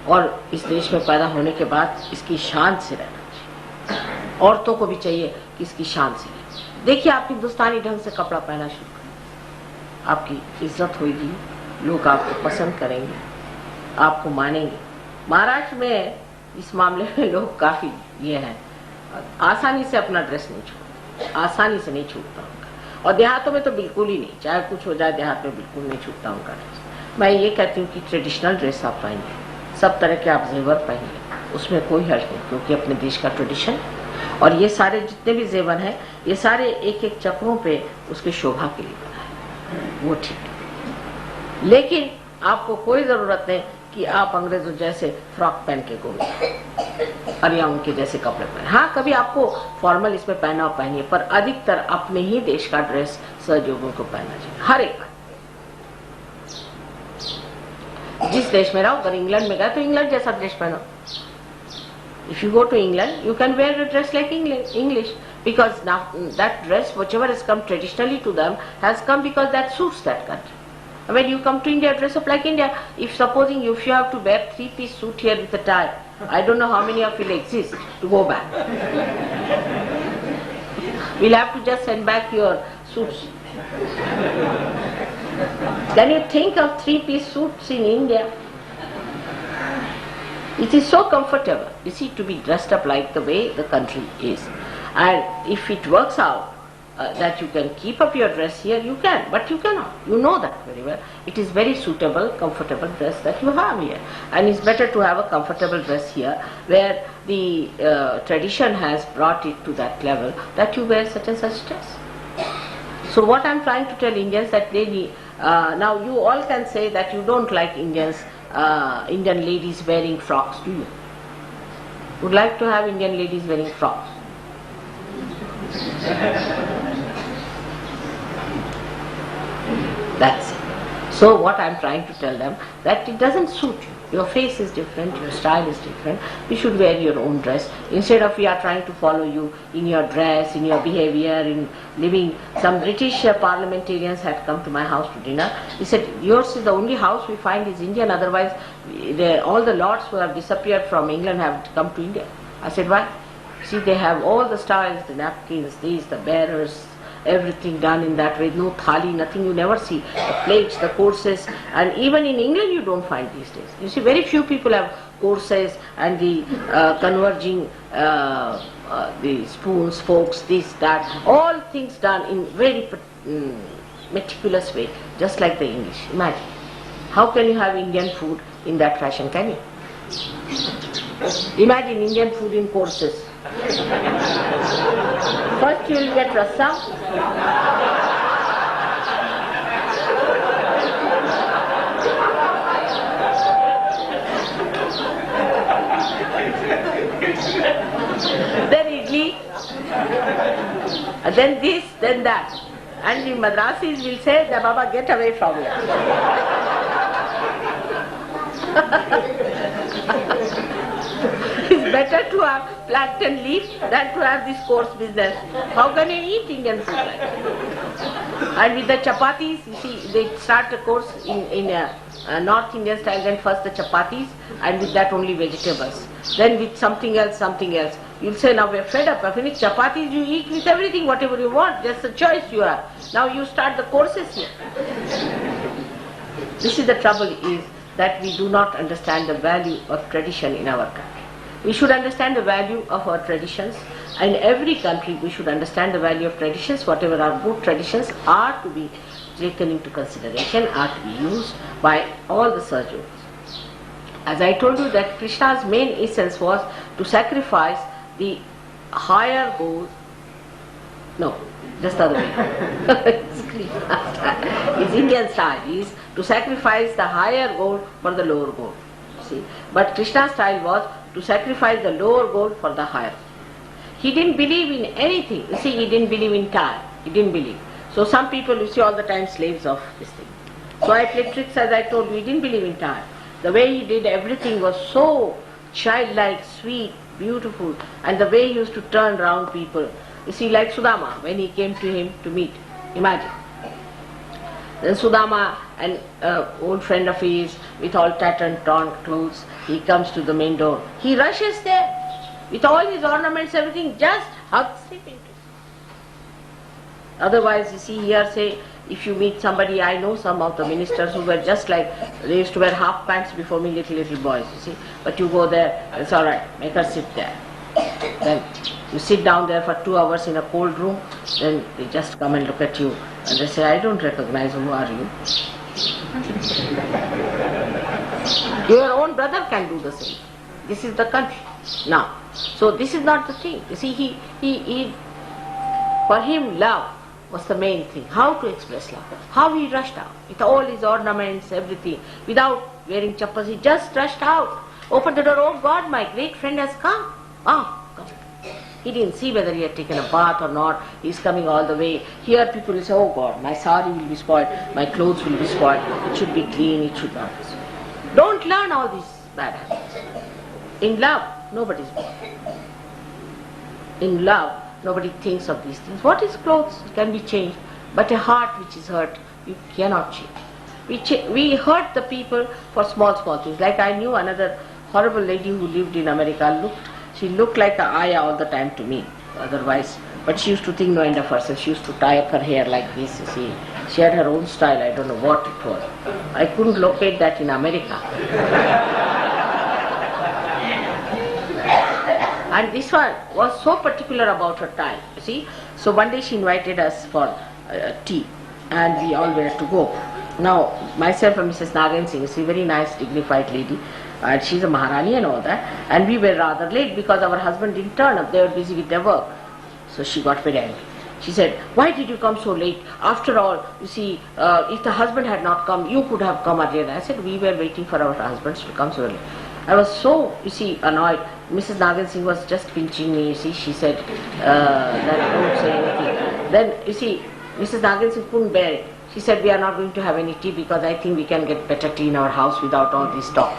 और इस देश में पैदा होने के बाद इसकी शान से रहना चाहिए। औरतों को भी चाहिए कि इसकी शान से रहे। देखिए, आप हिंदुस्तानी ढंग से कपड़ा पहना शुरू करें, आपकी इज्जत होगी, लोग आपको पसंद करेंगे, आपको मानेंगे। महाराष्ट्र में इस मामले में लोग काफी ये है, आसानी से अपना ड्रेस नहीं छोड़ते, आसानी से नहीं छूटता उनका। और देहातों में तो बिल्कुल ही नहीं, चाहे कुछ हो जाए देहात में बिल्कुल नहीं छूटता उनका ड्रेस। मैं ये कहती हूँ कि ट्रेडिशनल ड्रेस आप पहनिए, सब तरह के आप जेवर पहनिए, उसमें कोई हर्ज नहीं, क्योंकि अपने देश का ट्रेडिशन। और ये सारे जितने भी जेवर हैं, ये सारे एक एक चक्रों पे उसके शोभा के लिए बनाए, वो ठीक है। लेकिन आपको कोई जरूरत नहीं कि आप अंग्रेजों जैसे फ्रॉक पहन के घूमें और या उनके जैसे कपड़े पहने। हाँ, कभी आपको फॉर्मल इसमें पहना हो पहनिए, पर अधिकतर अपने ही देश का ड्रेस सहयोगियों को पहनना चाहिए, हर एक। जिस देश में रहो, अगर इंग्लैंड में गए तो इंग्लैंड जैसा ड्रेस पहनो। If you go to England, you can wear a dress like English, because now that dress, whichever has come traditionally to them, has come because that suits that country. When you come to India, dress up like India. If supposing if you have to wear 3-piece suit here with a tie, I don't know how many of you exist to go back. We'll have to just send back your suits. Can you think of 3-piece suits in India? It is so comfortable, you see, to be dressed up like the way the country is. And if it works out that you can keep up your dress here, you can, but you cannot. You know that very well. It is very suitable, comfortable dress that you have here. And it's better to have a comfortable dress here, where the tradition has brought it to that level that you wear such and such dress. So what I'm trying to tell Indians that they need, now you all can say that you don't like Indian ladies wearing frocks, do you? Would like to have Indian ladies wearing frocks? That's it. So what I'm trying to tell them, that it doesn't suit you. Your face is different, your style is different. You should wear your own dress. Instead of we are trying to follow you in your dress, in your behavior, in living. Some British parliamentarians had come to my house to dinner. He said, yours is the only house we find is Indian, otherwise all the lords who have disappeared from England have come to India. I said, why? See, they have all the styles, the napkins, these, the bearers, everything done in that way. No thali, nothing you never see. The plates, the courses, and even in England you don't find these days. You see, very few people have courses and the converging, the spoons, forks, this, that, all things done in very meticulous way, just like the English. Imagine. How can you have Indian food in that fashion, can you? Imagine Indian food in courses. First you will get rasam. Then idli, and then this, then that. And the Madrasis will say, Baba, get away from here. It's better to have plantain leaf than to have this coarse business. How can you eat Indian food like that? And with the chapatis, you see, they start the course in North Indian style, then first the chapatis, and with that only vegetables. Then with something else, something else. You'll say, now we're fed up. I finish chapatis, you eat with everything, whatever you want. Just a choice you have. Now you start the courses here. This is the trouble, is that we do not understand the value of tradition in our country. We should understand the value of our traditions. In every country we should understand the value of traditions. Whatever are good traditions are to be taken into consideration, are to be used by all the Sahajas. As I told you that Krishna's main essence was to sacrifice the higher goal. No, just the other way. It's Krishna's style. It's Indian style. Is to sacrifice the higher goal for the lower goal. See, but Krishna's style was to sacrifice the lower goal for the higher. He didn't believe in anything. You see, he didn't believe in time. He didn't believe. So some people, you see, all the time slaves of this thing. So I played tricks, as I told you. He didn't believe in time. The way he did everything was so childlike, sweet, beautiful, and the way he used to turn round people. You see, like Sudama, when he came to him to meet, imagine. Then Sudama, an old friend of his, with all tattered and torn clothes, he comes to the main door. He rushes there, with all his ornaments, everything, just hugs him into it. Otherwise, you see here, say, if you meet somebody, I know some of the ministers who were just like, they used to wear half pants before me, little boys, you see. But you go there, it's all right, make her sit there. Then you sit down there for 2 hours in a cold room, then they just come and look at you and they say, I don't recognize, who are you? Your own brother can do the same. This is the country. Now, so this is not the thing. You see, he for him love was the main thing. How to express love. How he rushed out with all his ornaments, everything, without wearing chappals. He just rushed out, opened the door. Oh God, my great friend has come. Ah, come. He didn't see whether he had taken a bath or not. He's coming all the way. Here people will say, oh God, my sari will be spoiled, my clothes will be spoiled. It should be clean, it should not be spoiled. Don't learn all these bad habits. In love, nobody's born. In love, nobody thinks of these things. What is clothes? It can be changed. But a heart which is hurt, you cannot change. We hurt the people for small things. Like I knew another horrible lady who lived in America. She looked like a ayah all the time to me, otherwise. But she used to think no end of herself. She used to tie up her hair like this, you see. She had her own style, I don't know what it was. I couldn't locate that in America. And this one was so particular about her tie, you see. So one day she invited us for tea, and we all were to go. Now, myself and Mrs. Nagan Singh, she's a very nice, dignified lady, and she's a Maharani and all that, and we were rather late because our husband didn't turn up. They were busy with their work. So she got very angry. She said, why did you come so late? After all, you see, if the husband had not come, you could have come earlier. I said, we were waiting for our husbands to come so early. I was so, you see, annoyed. Mrs. Nagan Singh was just pinching me, you see. She said that don't say anything. Then, you see, Mrs. Nagan Singh couldn't bear it. She said, we are not going to have any tea because I think we can get better tea in our house without all this talk.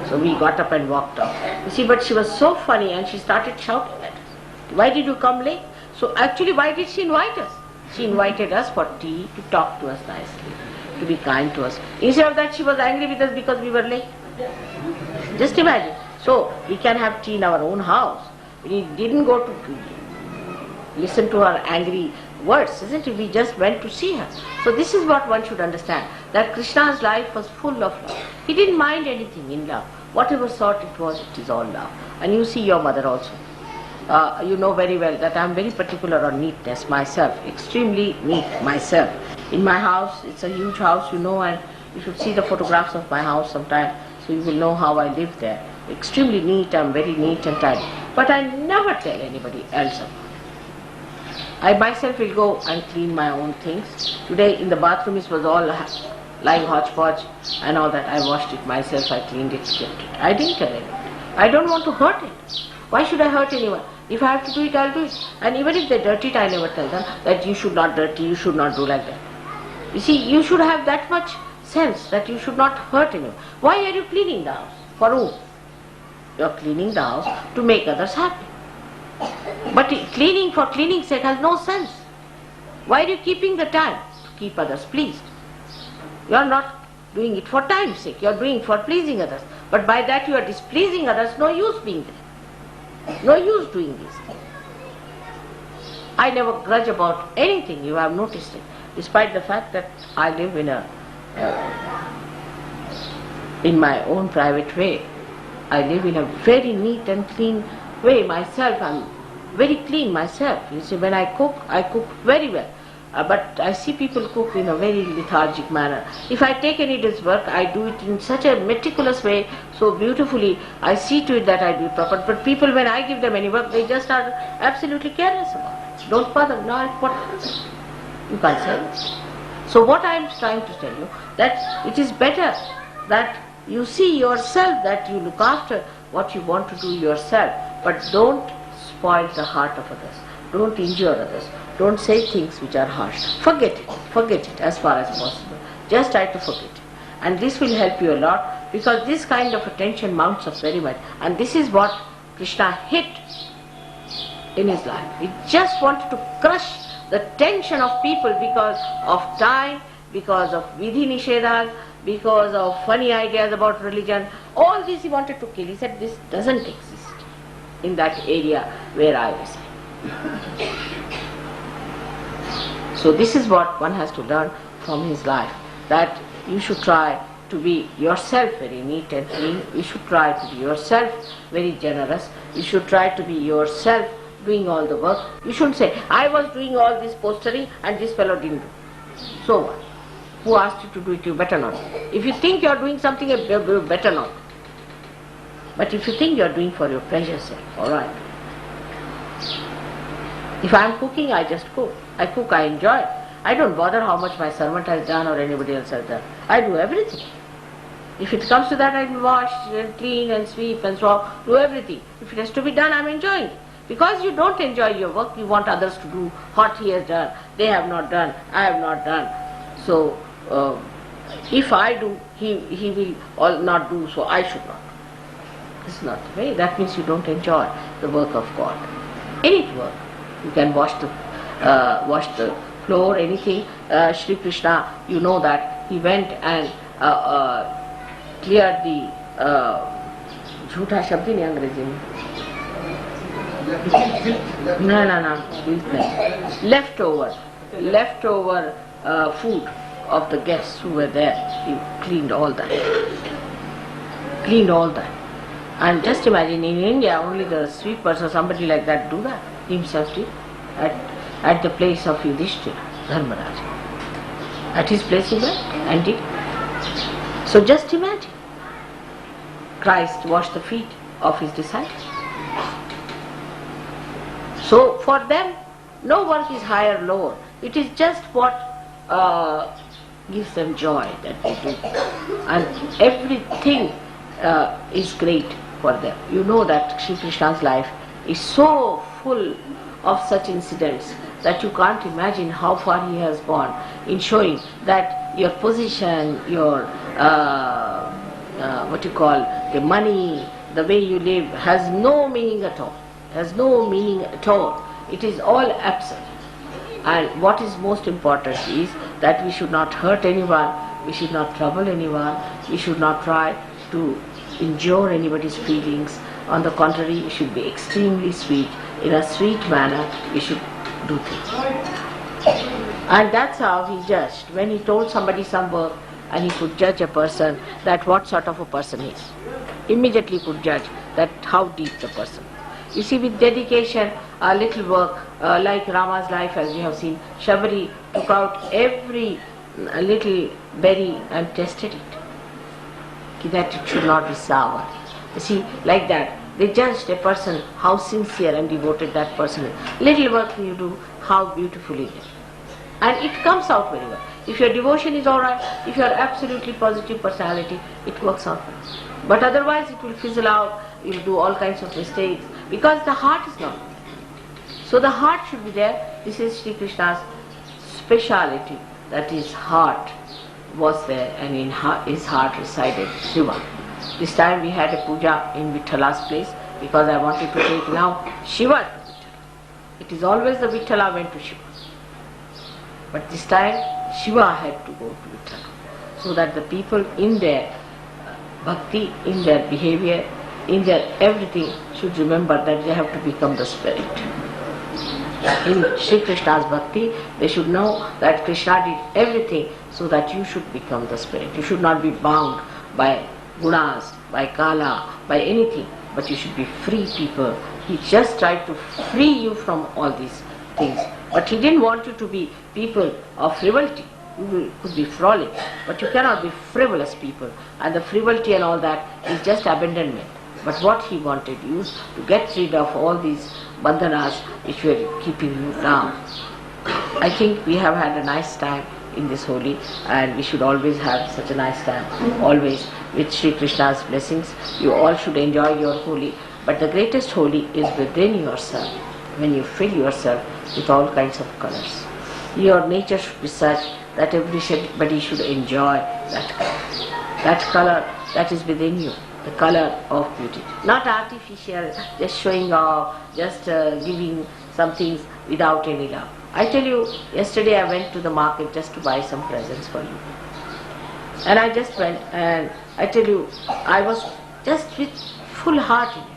So we got up and walked off. You see, but she was so funny and she started shouting at us. Why did you come late? So actually, why did she invite us? She invited us for tea, to talk to us nicely, to be kind to us. Instead of that, she was angry with us because we were late. Just imagine. So we can have tea in our own house. We didn't go to listen to her angry words, isn't it? We just went to see her. So this is what one should understand, that Krishna's life was full of love. He didn't mind anything in love. Whatever sort it was, it is all love. And you see your mother also. You know very well that I am very particular on neatness myself, extremely neat myself. In my house, it's a huge house, you know, and you should see the photographs of my house sometime, so you will know how I live there. Extremely neat, I'm very neat and tidy. But I never tell anybody else about it. I myself will go and clean my own things. Today in the bathroom it was all lying hodgepodge and all that. I washed it myself, I cleaned it, kept it. I didn't tell anyone. I don't want to hurt it. Why should I hurt anyone? If I have to do it, I'll do it. And even if they dirty it, I never tell them that you should not dirty, you should not do like that. You see, you should have that much sense that you should not hurt anyone. Why are you cleaning the house? For whom? You are cleaning the house to make others happy. But cleaning for cleaning's sake has no sense. Why are you keeping the time? To keep others pleased. You are not doing it for time's sake. You are doing it for pleasing others. But by that you are displeasing others. No use being there. No use doing this. I never grudge about anything. You have noticed it. Despite the fact that I live in my own private way. I live in a very neat and clean way myself. I'm very clean myself. You see, when I cook very well. But I see people cook in a very lethargic manner. If I take any day's work, I do it in such a meticulous way, so beautifully. I see to it that I do it proper. But people, when I give them any work, they just are absolutely careless about it. Don't bother. No, what happens? You can't say it. So what I am trying to tell you, that it is better that you see yourself, that you look after what you want to do yourself, but don't spoil the heart of others. Don't injure others. Don't say things which are harsh. Forget it. Forget it as far as possible. Just try to forget it. And this will help you a lot, because this kind of attention mounts up very much. And this is what Krishna hit in his life. He just wanted to crush the tension of people because of time, because of vidhi nishedas, because of funny ideas about religion. All this he wanted to kill. He said this doesn't exist in that area where I reside. So this is what one has to learn from his life, that you should try to be yourself very neat and clean. You should try to be yourself very generous. You should try to be yourself doing all the work. You shouldn't say, I was doing all this postering and this fellow didn't do. So what? Who asked you to do it? You better not. If you think you are doing something, you better not. But if you think you are doing for your pleasure's sake, alright. If I am cooking, I just cook. I cook, I enjoy. I don't bother how much my servant has done or anybody else has done. I do everything. If it comes to that, I wash and clean and sweep and so on, do everything. If it has to be done, I am enjoying it. Because you don't enjoy your work, you want others to do what he has done. They have not done, I have not done. So, if I do, he will all not do, so I should not. This is not the way. That means you don't enjoy the work of God. Any work. You can wash the floor, anything. Shri Krishna, you know that he went and cleared the झूठा शब्द ही नहीं अंग्रेजी में no, leftover food of the guests who were there. He cleaned all that. And just imagine, in India only the sweepers or somebody like that do that. He himself did at the place of Yudhishthira, Dharmaraj. At his place he went and did. So just imagine, Christ washed the feet of his disciples. So for them, no work is higher or lower. It is just what gives them joy that they do. And everything is great for them. You know that Shri Krishna's life is so full of such incidents that you can't imagine how far he has gone in showing that your position, your the money, the way you live has no meaning at all. It is all absent. And what is most important is that we should not hurt anyone, we should not trouble anyone, we should not try to injure anybody's feelings. On the contrary, we should be extremely sweet. In a sweet manner, we should do things. And that's how he judged. When he told somebody some work and he could judge a person, that what sort of a person he is. Immediately could judge that how deep the person. You see, with dedication, a little work, like Rama's life as we have seen, Shabari took out every little berry and tested it, that it should not be sour. You see, like that, they judged a person, how sincere and devoted that person is. Little work you do, how beautiful it is. And it comes out very well. If your devotion is alright, if you are absolutely positive personality, it works out well. But otherwise it will fizzle out, you will do all kinds of mistakes, because the heart is not there. So the heart should be there. This is Sri Krishna's speciality, that his heart was there, and in his heart resided Shiva. This time we had a puja in Vitthala's place, because I wanted to take now Shiva to Vithala. It is always the Vithala went to Shiva. But this time Shiva had to go to Vithala, so that the people in their bhakti, in their behavior, in their everything should remember that they have to become the spirit. In Sri Krishna's bhakti, they should know that Krishna did everything so that you should become the spirit. You should not be bound by gunas, by kala, by anything, but you should be free people. He just tried to free you from all these things. But he didn't want you to be people of frivolity. You could be frolic, but you cannot be frivolous people. And the frivolity and all that is just abandonment. But what he wanted you to get rid of all these bandhanas which were keeping you down. I think we have had a nice time in this Holi, and we should always have such a nice time, always with Sri Krishna's blessings. You all should enjoy your Holi, But the greatest holy is within yourself, when you fill yourself with all kinds of colors. Your nature should be such that everybody should enjoy that color. That color that is within you, the color of beauty. Not artificial, just showing off, just giving some things without any love. I tell you, yesterday I went to the market just to buy some presents for you. And I just went, and I tell you, I was just with full heart in it.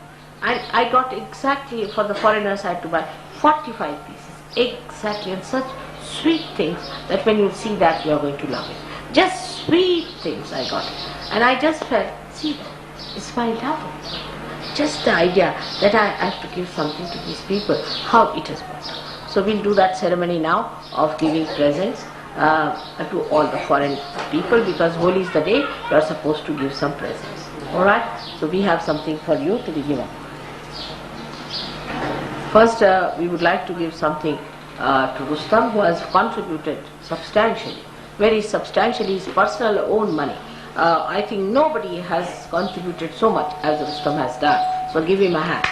And I got exactly, for the foreigners I had to buy 45 pieces. Exactly, and such sweet things that when you see that you are going to love it. Just sweet things I got. And I just felt, see that, it's my love. Just the idea that I have to give something to these people, how it has worked. So we'll do that ceremony now of giving presents to all the foreign people, because Holi is the day you are supposed to give some presents. Alright? So we have something for you to be given. First, we would like to give something to Rustam, who has contributed substantially, very substantially, his personal own money. I think nobody has contributed so much as Rustam has done. So give him a hand.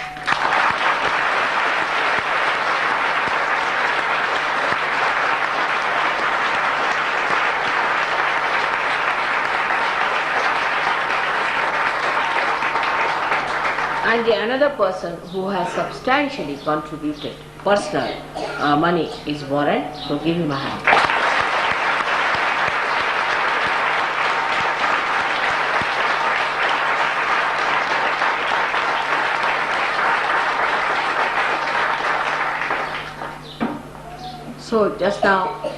And the another person who has substantially contributed personal money is Warren, so give him a hand. So just now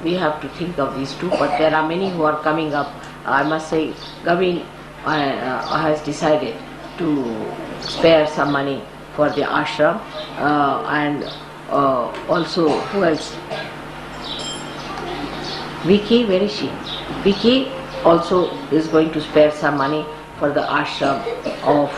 we have to think of these two, but there are many who are coming up. I must say Gavin has decided to spare some money for the ashram, and also who else? Vicky, where is she? Vicky also is going to spare some money for the ashram of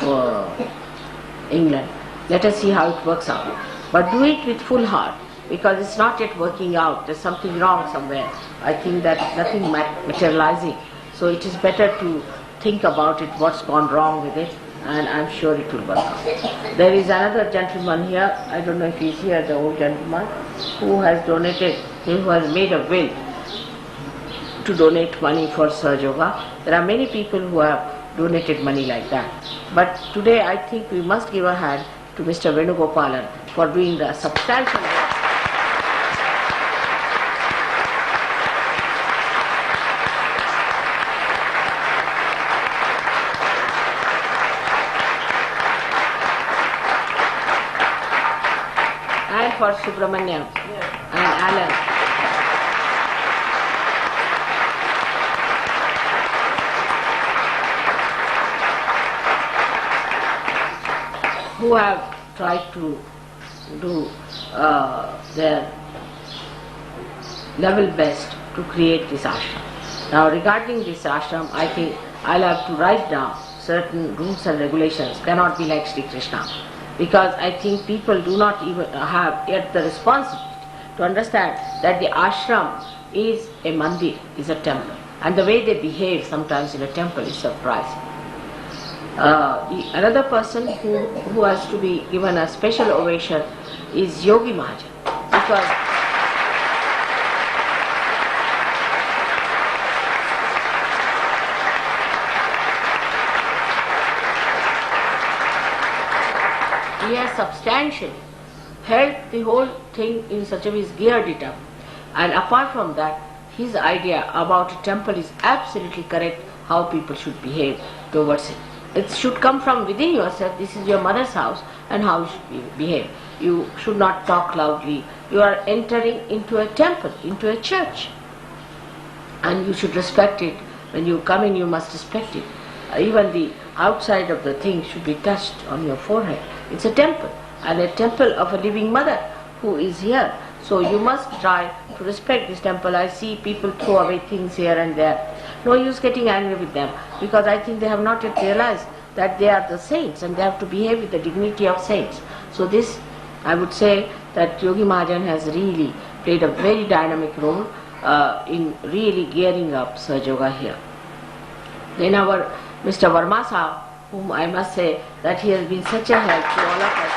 England. Let us see how it works out. But do it with full heart, because it's not yet working out. There's something wrong somewhere. I think that nothing materializing. So it is better to think about it, what's gone wrong with it, and I'm sure it will work out. There is another gentleman here, I don't know if he's here, the old gentleman, who has donated, who has made a will to donate money for Sahaja Yoga. There are many people who have donated money like that. But today I think we must give a hand to Mr. Venugopalan for doing the substantial work. And for Subramanyam and Alan. Who have tried to do their level best to create this ashram. Now regarding this ashram, I think I'll have to write down certain rules and regulations, cannot be like Sri Krishna, because I think people do not even have yet the responsibility to understand that the ashram is a mandir, is a temple, and the way they behave sometimes in a temple is surprising. Another person who has to be given a special ovation is Yogi Mahajan, because he has substantially helped the whole thing in such a way, he's geared it up. And apart from that, his idea about a temple is absolutely correct, how people should behave towards it. It should come from within yourself. This is your mother's house, and how you should behave. You should not talk loudly. You are entering into a temple, into a church, and you should respect it. When you come in, you must respect it. Even the outside of the thing should be touched on your forehead. It's a temple, and a temple of a living mother who is here. So you must try to respect this temple. I see people throw away things here and there. No use getting angry with them, because I think they have not yet realized that they are the saints and they have to behave with the dignity of saints. So this, I would say that Yogi Mahajan has really played a very dynamic role in really gearing up Sahaja Yoga here. Then our Mr. Verma Sahab whom I must say that he has been such a help to all of us.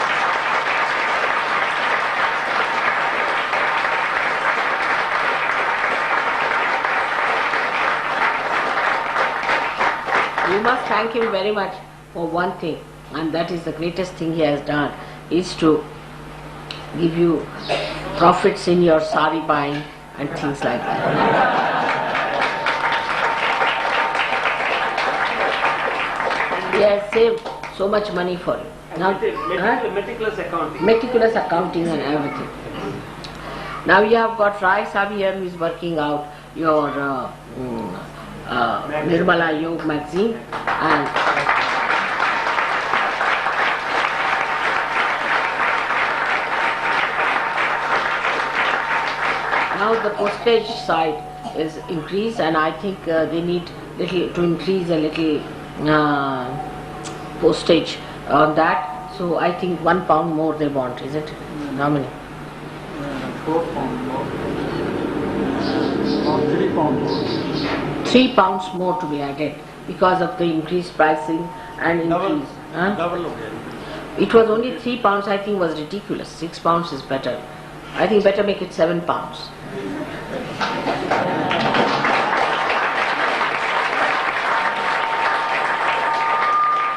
We must thank him very much for one thing, and that is the greatest thing he has done, is to give you profits in your sari buying and things like that. He has saved so much money for you. Now, meticulous accounting. Meticulous accounting and everything. Now you have got Rai Sahib here who is working out your Nirmala Yog magazine, and now the postage side is increased, and I think they need little to increase a little postage on that. So I think £1 more they want, is it? How many? 4 pounds more. Or 3 pounds more. £3 more to be added because of the increased pricing and increase. Double again. It was only £3, I think was ridiculous. £6 is better. I think better make it £7.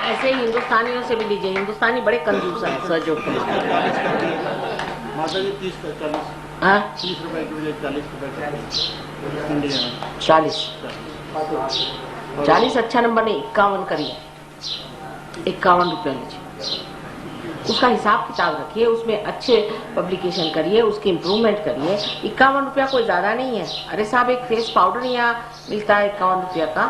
ऐसे ही हिंदुस्तानियों से भी लीजिए, हिंदुस्तानी बड़े कंजूस हैं सहयोग के। माता जी 30 का 40। हाँ 30 रुपए की बजाय 40 रुपए का इंडिया में 40 अच्छा नंबर नहीं, 51 करिए, 51 रुपये लीजिए। उसका हिसाब किताब रखिए, उसमें अच्छे पब्लिकेशन करिए, उसकी इम्प्रूवमेंट करिए। 51 रुपया कोई ज्यादा नहीं है। अरे साहब एक फेस पाउडर यहाँ मिलता है 51 रुपया का।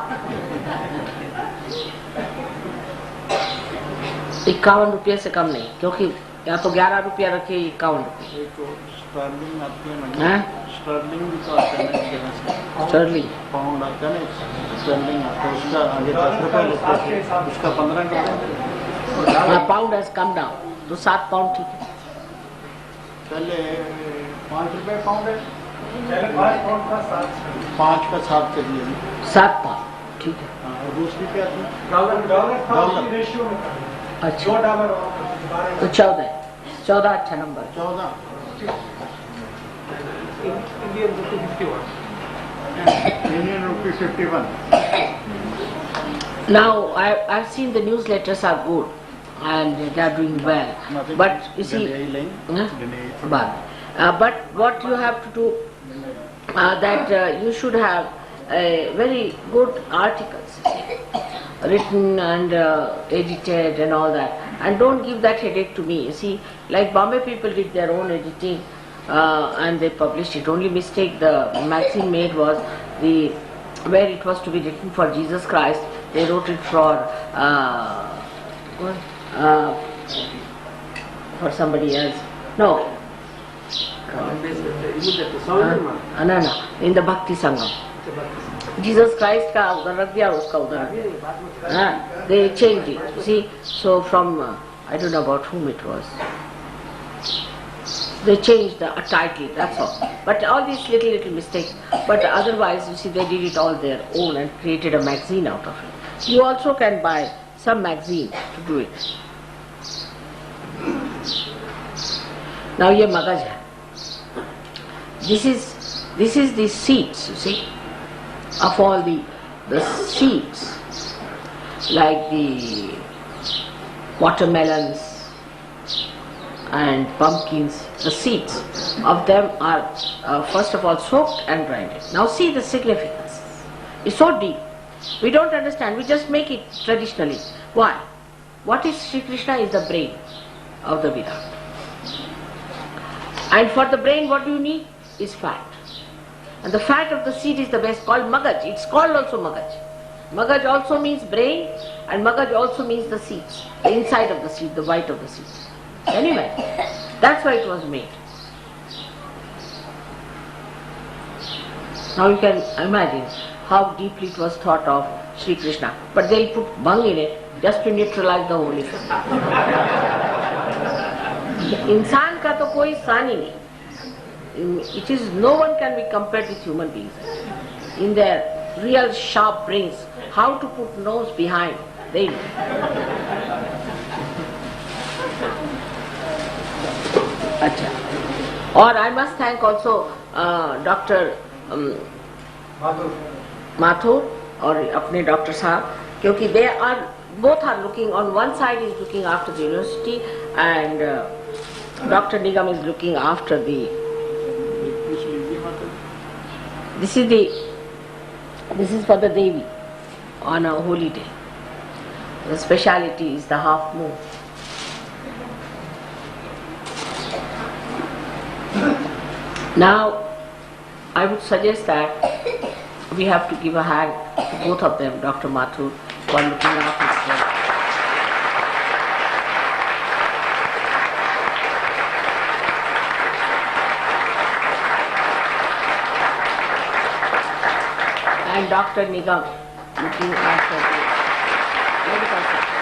51 रुपये से कम नहीं, क्योंकि या तो 11 रुपया रखिए, 51 रुपये। स्टर्लिंग आती है हाँ? स्टर्लिंग भी तो आता है स्टर्लिंग पाउंड आता है ना, स्टर्लिंग आता है, उसका आगे 10 रुपए लेते हैं, उसका 15 रुपए। पाउंड हैज कम डाउन, तो 7 पाउंड ठीक है। पहले 5 रुपए पाउंड है, 5 का 7 के लिए 7 पाउंड ठीक है। और दूसरी क्या थी? डॉलर रेशियो में अच्छा तो 14 अच्छा number. 14 Indian rupee 51। Indian rupee 51। Now I've seen the newsletters are good and they are doing well, but you see, but what you have to do that you should have very good articles written and edited and all that, and don't give that headache to me. You see, like Bombay people did their own editing and they published it. Only mistake the magazine made was where it was to be written for Jesus Christ, they wrote it for somebody else. No. No, in the Bhakti Sangam. Jesus Christ का उधर रख दिया, उसका उधर रख दिया. They changed it. See, so from I don't know about whom it was. They changed the title, that's all. But all these little mistakes. But otherwise, you see, they did it all their own and created a magazine out of it. You also can buy some magazine to do it. Now ये मगज है. This is the seeds, you see, of all the seeds, like the watermelons and pumpkins. The seeds of them are first of all soaked and grinded. Now see the significance. It's so deep. We don't understand. We just make it traditionally. Why? What is Sri Krishna is the brain of the Virat. And for the brain, what do you need? Is fat. And the fat of the seed is the best, called magaj. It's called also magaj. Magaj also means brain, and magaj also means the seeds, the inside of the seed, the white of the seed. Anyway, that's why it was made. Now you can imagine how deeply it was thought of Sri Krishna. But they'll put bhang in it just to neutralize the whole effect. इंसान का तो कोई सान ही नहीं. It is, no one can be compared with human beings. In their real sharp brains, how to put nose behind they know. अच्छा. और I must thank also Dr. Mathur और अपने डॉक्टर साहब, क्योंकि they are both are looking, on one side is looking after the university and Dr. Nigam is looking after the. This is for the Devi on a holy day. The speciality is the half moon. Now, I would suggest that we have to give a hand to both of them, Dr. Mathur, for looking after his health. And Dr. Nigam looking after the medical sector.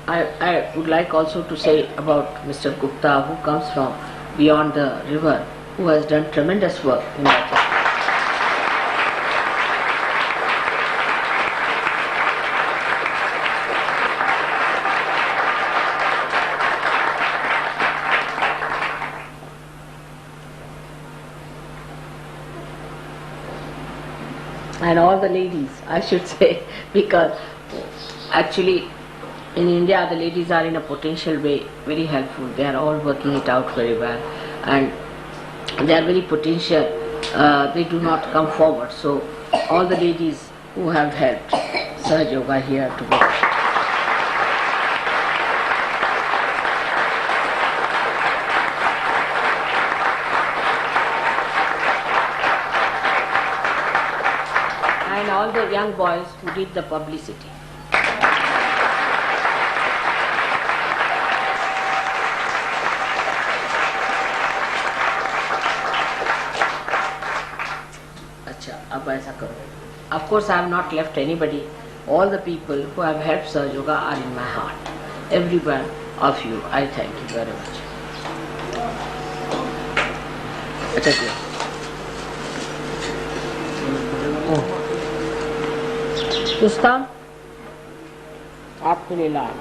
I would like also to say about Mr. Gupta, who comes from beyond the river, who has done tremendous work in that. And all the ladies, I should say, because actually in India the ladies are in a potential way very helpful. They are all working it out very well and they are very potential. They do not come forward. So all the ladies who have helped Sahaja Yoga here to go. And all the young boys who did the publicity. अच्छा, अब ऐसा करो. Of course, I have not left anybody. All the people who have helped Sahaja Yoga are in my heart. Every one of you, I thank you very much. अच्छा किया. रुस्तम, आपके लिए लाल.